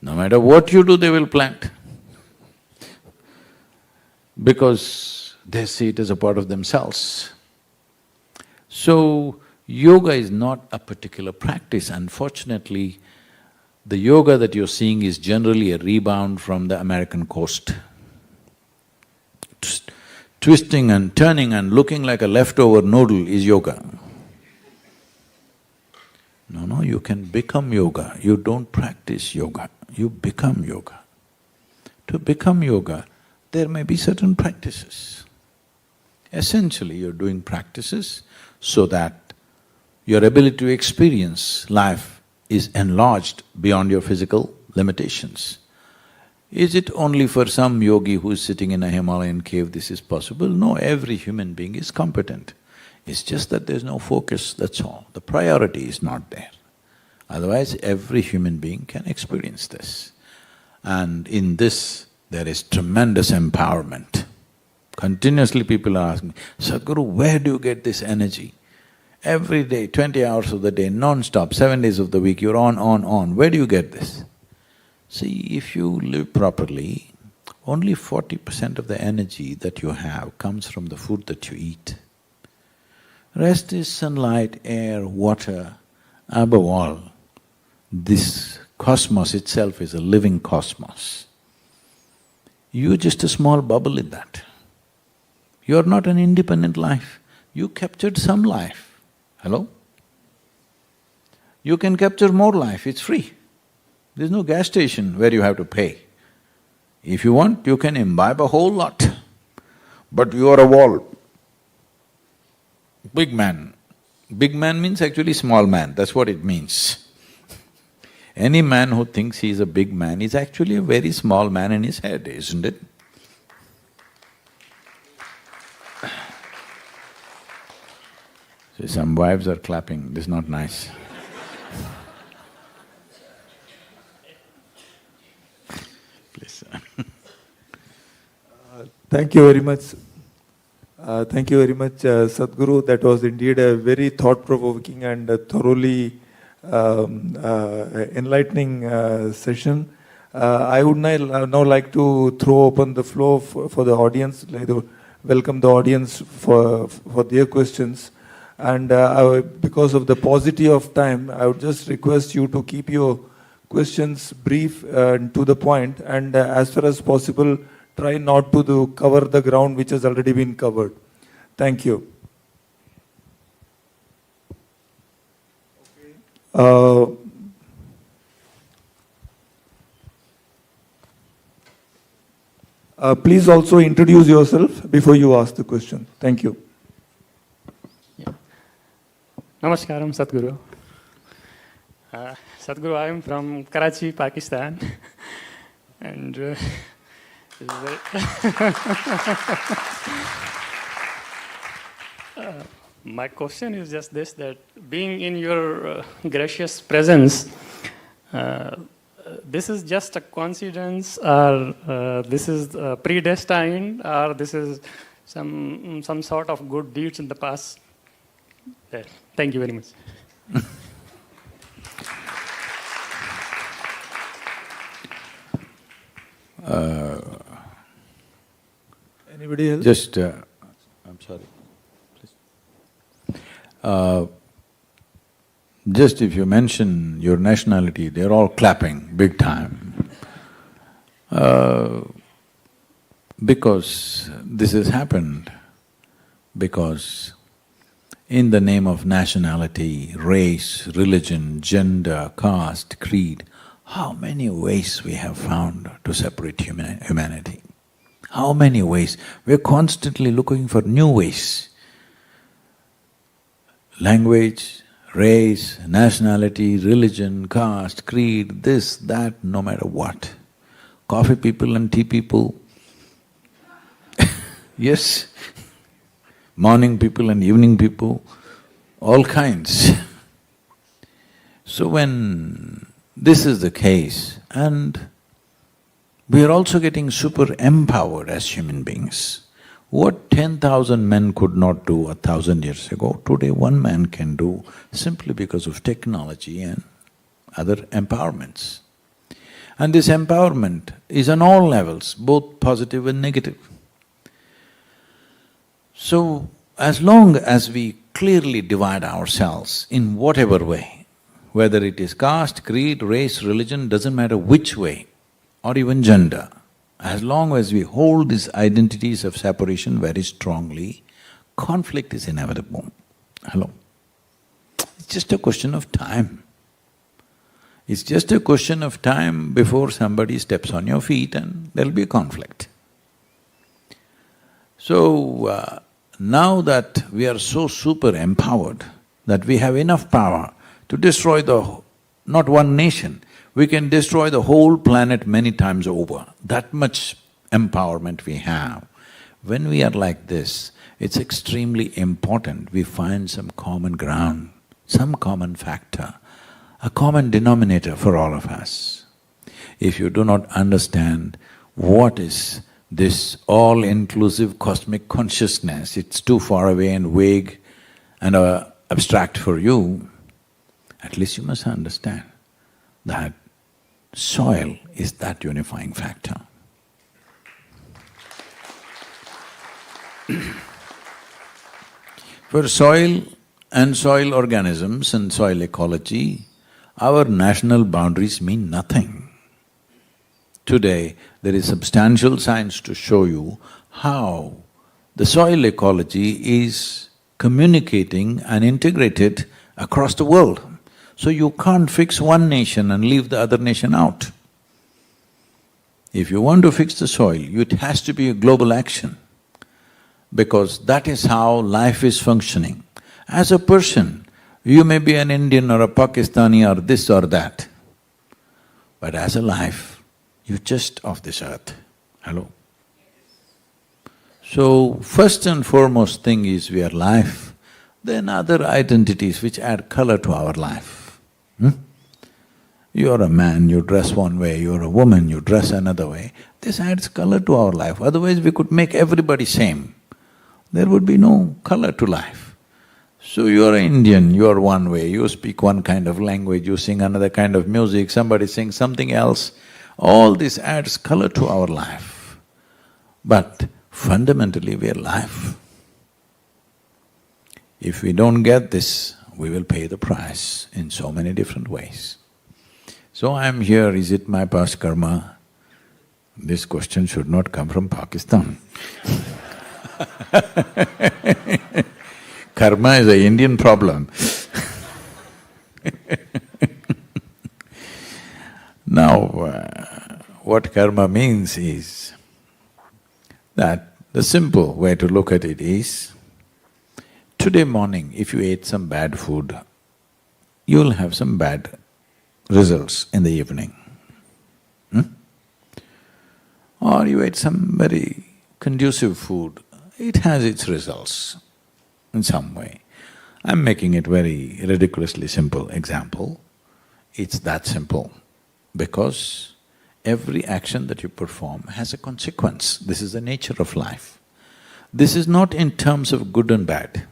No matter what you do, they will plant. Because they see it as a part of themselves. So, yoga is not a particular practice. Unfortunately, the yoga that you're seeing is generally a rebound from the American coast. Twisting and turning and looking like a leftover noodle is yoga. No, you can become yoga, you don't practice yoga, you become yoga. To become yoga, there may be certain practices. Essentially, you're doing practices so that your ability to experience life is enlarged beyond your physical limitations. Is it only for some yogi who is sitting in a Himalayan cave this is possible? No, every human being is competent. It's just that there's no focus, that's all. The priority is not there. Otherwise, every human being can experience this. And in this, there is tremendous empowerment. Continuously people are asking, Sadhguru, where do you get this energy? Every day, 20 hours of the day, non-stop, 7 days of the week, you're on. Where do you get this? See, if you live properly, only 40% of the energy that you have comes from the food that you eat. Rest is sunlight, air, water. Above all, this cosmos itself is a living cosmos. You're just a small bubble in that. You're not an independent life. You captured some life. Hello? You can capture more life, it's free. There's no gas station where you have to pay. If you want, you can imbibe a whole lot, but you are a wall. Big man. Big man means actually small man, that's what it means. Any man who thinks he is a big man is actually a very small man in his head, isn't it? See, some wives are clapping, this is not nice. Please. Thank you very much. Thank you very much, Sadhguru. That was indeed a very thought-provoking and thoroughly enlightening session. I would now like to throw open the floor for the audience, welcome the audience for their questions. And because of the paucity of time, I would just request you to keep your questions brief and to the point, and as far as possible, try not to cover the ground which has already been covered. Thank you. Please also introduce yourself before you ask the question. Thank you. Namaskaram, Sadhguru. Sadhguru, I am from Karachi, Pakistan. And this is very my question is just this, that being in your gracious presence, this is just a coincidence, or this is predestined, or this is some sort of good deeds in the past? Thank you very much. Anybody else? Just, I'm sorry, please. Just if you mention your nationality, they're all clapping big time. Because this has happened, because in the name of nationality, race, religion, gender, caste, creed, how many ways we have found to separate humanity? How many ways? We're constantly looking for new ways. Language, race, nationality, religion, caste, creed, this, that, no matter what. Coffee people and tea people, yes. Morning people and evening people, all kinds. So when this is the case, and we are also getting super empowered as human beings. What 10,000 men could not do 1,000 years ago, today one man can do simply because of technology and other empowerments. And this empowerment is on all levels, both positive and negative. So, as long as we clearly divide ourselves in whatever way, whether it is caste, creed, race, religion, doesn't matter which way, or even gender, as long as we hold these identities of separation very strongly, conflict is inevitable. Hello? It's just a question of time. It's just a question of time before somebody steps on your feet and there'll be a conflict. So, now that we are so super empowered, that we have enough power to destroy not one nation, we can destroy the whole planet many times over. That much empowerment we have. When we are like this, it's extremely important we find some common ground, some common factor, a common denominator for all of us. If you do not understand what is this all-inclusive cosmic consciousness, it's too far away and vague and abstract for you, at least you must understand that soil is that unifying factor. For soil and soil organisms and soil ecology, our national boundaries mean nothing. Today, there is substantial science to show you how the soil ecology is communicating and integrated across the world. So you can't fix one nation and leave the other nation out. If you want to fix the soil, it has to be a global action, because that is how life is functioning. As a person, you may be an Indian or a Pakistani or this or that, but as a life, you're just of this earth. Hello? So, first and foremost thing is we are life, then other identities which add color to our life. You're a man, you dress one way, you're a woman, you dress another way. This adds color to our life, otherwise we could make everybody same. There would be no color to life. So you're an Indian, you're one way, you speak one kind of language, you sing another kind of music, somebody sings something else. All this adds color to our life. But fundamentally we are life. If we don't get this, we will pay the price in so many different ways. So I'm here, is it my past karma? This question should not come from Pakistan. Karma is an Indian problem. Now, what karma means is that the simple way to look at it is, today morning if you ate some bad food, you'll have some bad results in the evening. Or you ate some very conducive food, it has its results in some way. I'm making it very ridiculously simple example. It's that simple because every action that you perform has a consequence. This is the nature of life. This is not in terms of good and bad.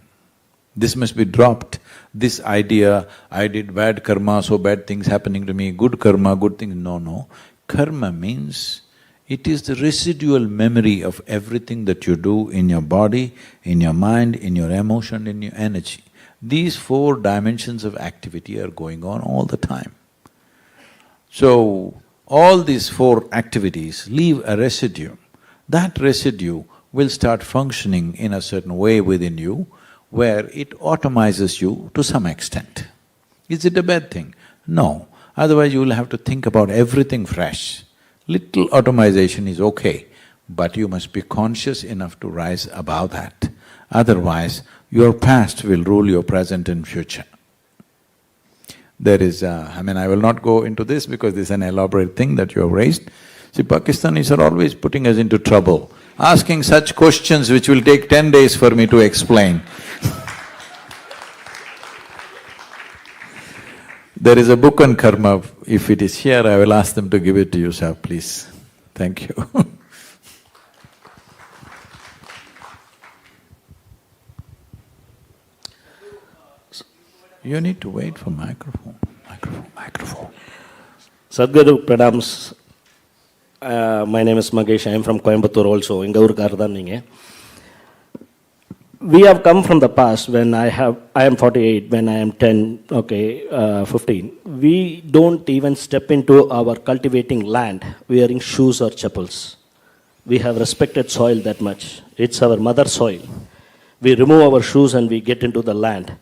This must be dropped. This idea, I did bad karma, so bad things happening to me, good karma, good things… No. Karma means it is the residual memory of everything that you do in your body, in your mind, in your emotion, in your energy. These four dimensions of activity are going on all the time. So, all these four activities leave a residue. That residue will start functioning in a certain way within you where it automizes you to some extent. Is it a bad thing? No, otherwise you will have to think about everything fresh. Little automization is okay, but you must be conscious enough to rise above that. Otherwise, your past will rule your present and future. There is I will not go into this because this is an elaborate thing that you have raised. See, Pakistanis are always putting us into trouble, asking such questions which will take 10 days for me to explain. There is a book on karma. If it is here, I will ask them to give it to you, sir, please. Thank you. You need to wait for microphone. Sadhguru Pradams. My name is Magesh, I am from Coimbatore also, in Gaur. We have come from the past when I am 48, when I am 15. We don't even step into our cultivating land wearing shoes or chappals. We have respected soil that much. It's our mother soil. We remove our shoes and we get into the land.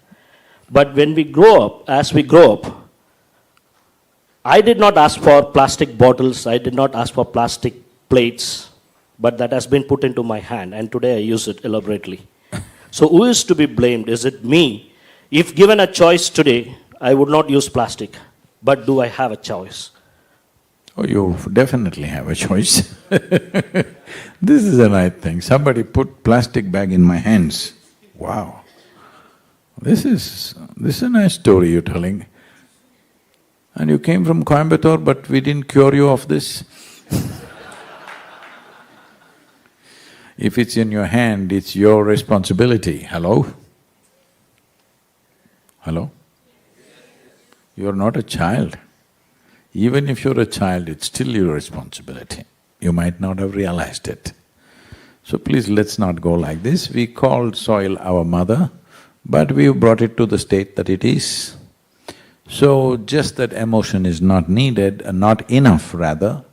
But when we grow up, as we grow up, I did not ask for plastic bottles, I did not ask for plastic plates, but that has been put into my hand and today I use it elaborately. So who is to be blamed? Is it me? If given a choice today, I would not use plastic, but do I have a choice? Oh, you definitely have a choice. This is a right thing. Somebody put plastic bag in my hands. Wow. This is a nice story you're telling. And you came from Coimbatore, but we didn't cure you of this. If it's in your hand, it's your responsibility. Hello? Hello? You're not a child. Even if you're a child, it's still your responsibility. You might not have realized it. So please, let's not go like this. We called soil our mother, but we've brought it to the state that it is. So just that emotion is not needed, not enough rather.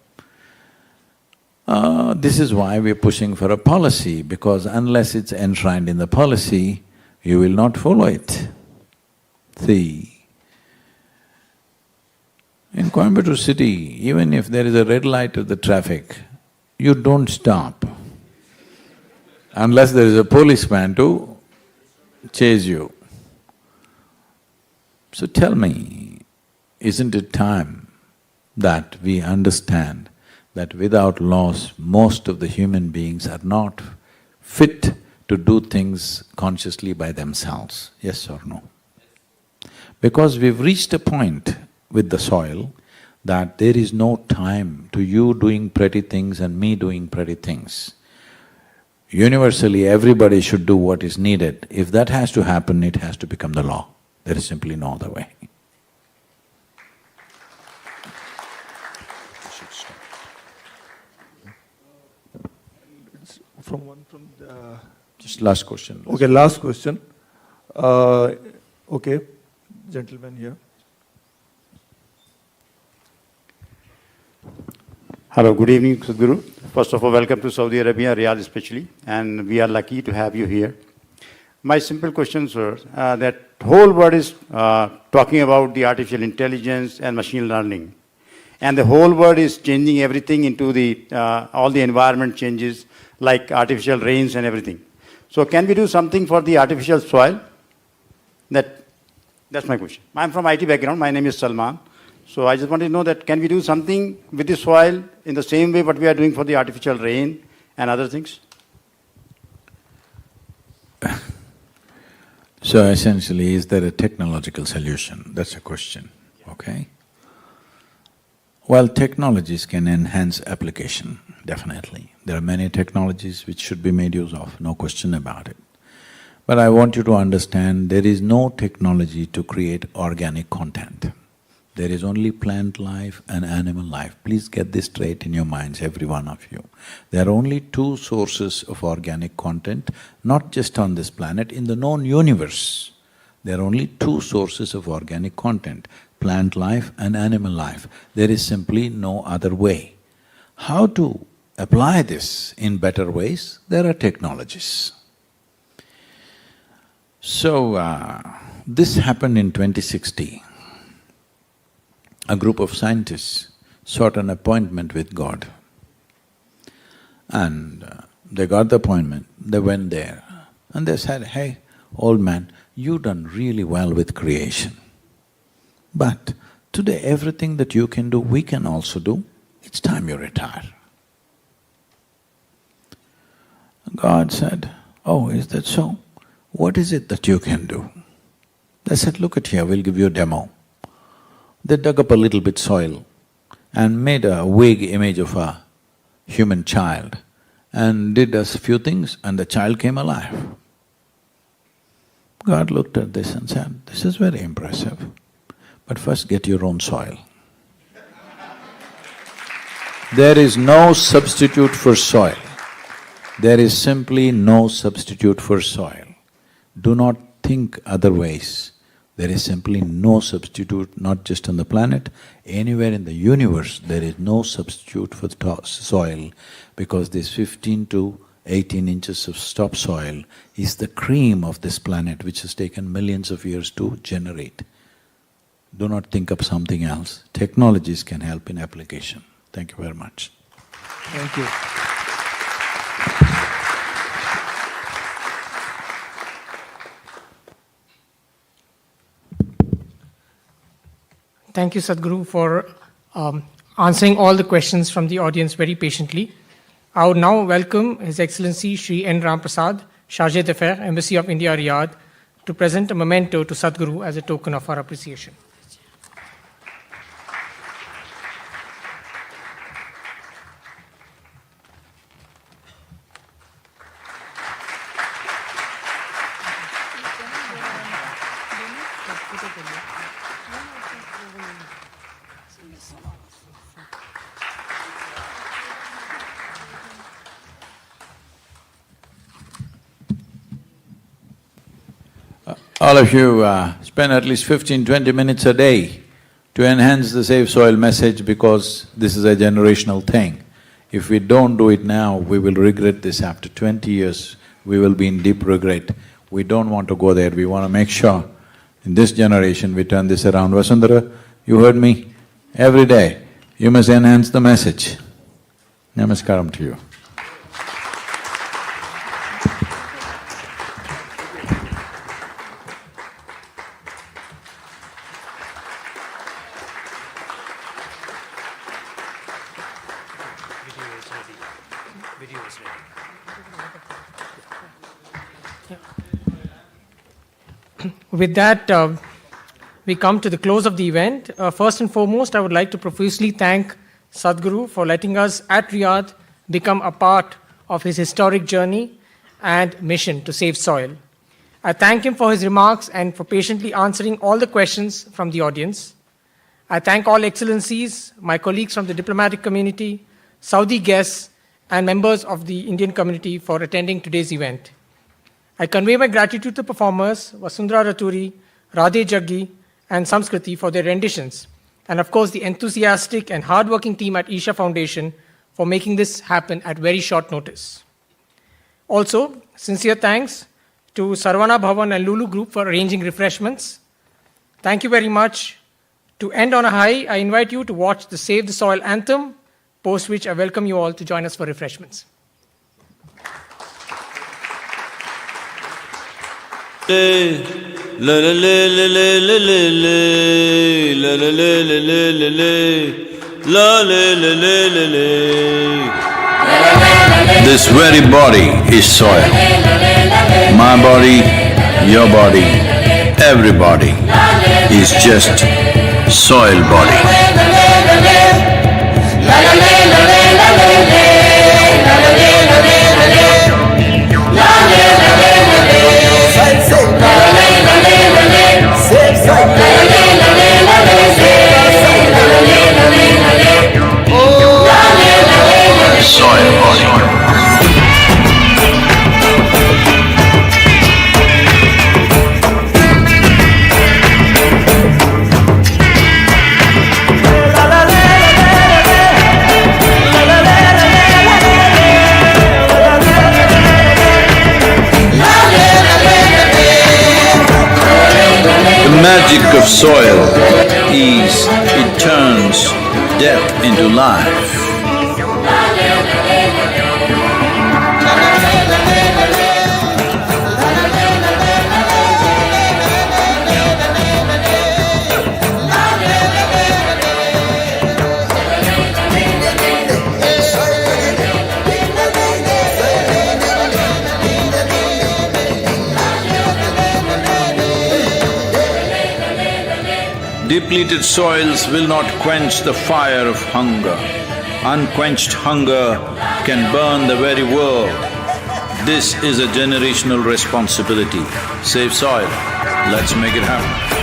This is why we're pushing for a policy, because unless it's enshrined in the policy, you will not follow it. See, in Coimbatore city, even if there is a red light of the traffic, you don't stop unless there is a policeman to chase you. So tell me, isn't it time that we understand that without laws, most of the human beings are not fit to do things consciously by themselves, yes or no? Because we've reached a point with the soil that there is no time to you doing pretty things and me doing pretty things. Universally, everybody should do what is needed. If that has to happen, it has to become the law. There is simply no other way. Just last question. Okay, last question. Okay, gentleman here. Hello, good evening, Sadhguru. First of all, welcome to Saudi Arabia, Riyadh especially, and we are lucky to have you here. My simple question, sir, that whole world is talking about the artificial intelligence and machine learning, and the whole world is changing everything into the all the environment changes like artificial rains and everything. So, can we do something for the artificial soil? That's my question. I'm from IT background. My name is Salman. So I just want to know that can we do something with the soil in the same way what we are doing for the artificial rain and other things? So essentially, is there a technological solution? That's a question, okay? Well, technologies can enhance application, definitely. There are many technologies which should be made use of, no question about it. But I want you to understand there is no technology to create organic content. There is only plant life and animal life. Please get this straight in your minds, every one of you. There are only two sources of organic content, not just on this planet, in the known universe. There are only two sources of organic content, plant life and animal life. There is simply no other way. How to apply this in better ways? There are technologies. So, this happened in 2060. A group of scientists sought an appointment with God. And they got the appointment, they went there and they said, "Hey, old man, you've done really well with creation. But today everything that you can do, we can also do. It's time you retire." God said, "Oh, is that so? What is it that you can do?" They said, "Look at here, we'll give you a demo." They dug up a little bit soil and made a vague image of a human child and did a few things and the child came alive. God looked at this and said, "This is very impressive, but first get your own soil." There is no substitute for soil. There is simply no substitute for soil. Do not think otherwise. There is simply no substitute, not just on the planet, anywhere in the universe there is no substitute for soil, because this 15 to 18 inches of topsoil is the cream of this planet which has taken millions of years to generate. Do not think of something else. Technologies can help in application. Thank you very much. Thank you. Thank you, Sadhguru, for answering all the questions from the audience very patiently. I would now welcome His Excellency Shri N. Ram Prasad, Chargé d'Affaires, Embassy of India, Riyadh, to present a memento to Sadhguru as a token of our appreciation. All of you spend at least 15-20 minutes a day to enhance the Save Soil message, because this is a generational thing. If we don't do it now, we will regret this. After 20 years, we will be in deep regret. We don't want to go there. We want to make sure in this generation we turn this around. Vasundhara, you heard me? Every day, you must enhance the message. Namaskaram to you. With that, we come to the close of the event. First and foremost, I would like to profusely thank Sadhguru for letting us at Riyadh become a part of his historic journey and mission to save soil. I thank him for his remarks and for patiently answering all the questions from the audience. I thank all excellencies, my colleagues from the diplomatic community, Saudi guests, and members of the Indian community for attending today's event. I convey my gratitude to performers Vasundhara Raturi, Radhe Jaggi, and Samskriti for their renditions, and of course the enthusiastic and hardworking team at Isha Foundation for making this happen at very short notice. Also, sincere thanks to Sarvana Bhavan and Lulu Group for arranging refreshments. Thank you very much. To end on a high, I invite you to watch the Save the Soil anthem, post which I welcome you all to join us for refreshments. This very body is soil. My body, your body, everybody is just soil body. Soil body. The magic of soil is it turns death into life. Depleted soils will not quench the fire of hunger. Unquenched hunger can burn the very world. This is a generational responsibility. Save soil. Let's make it happen.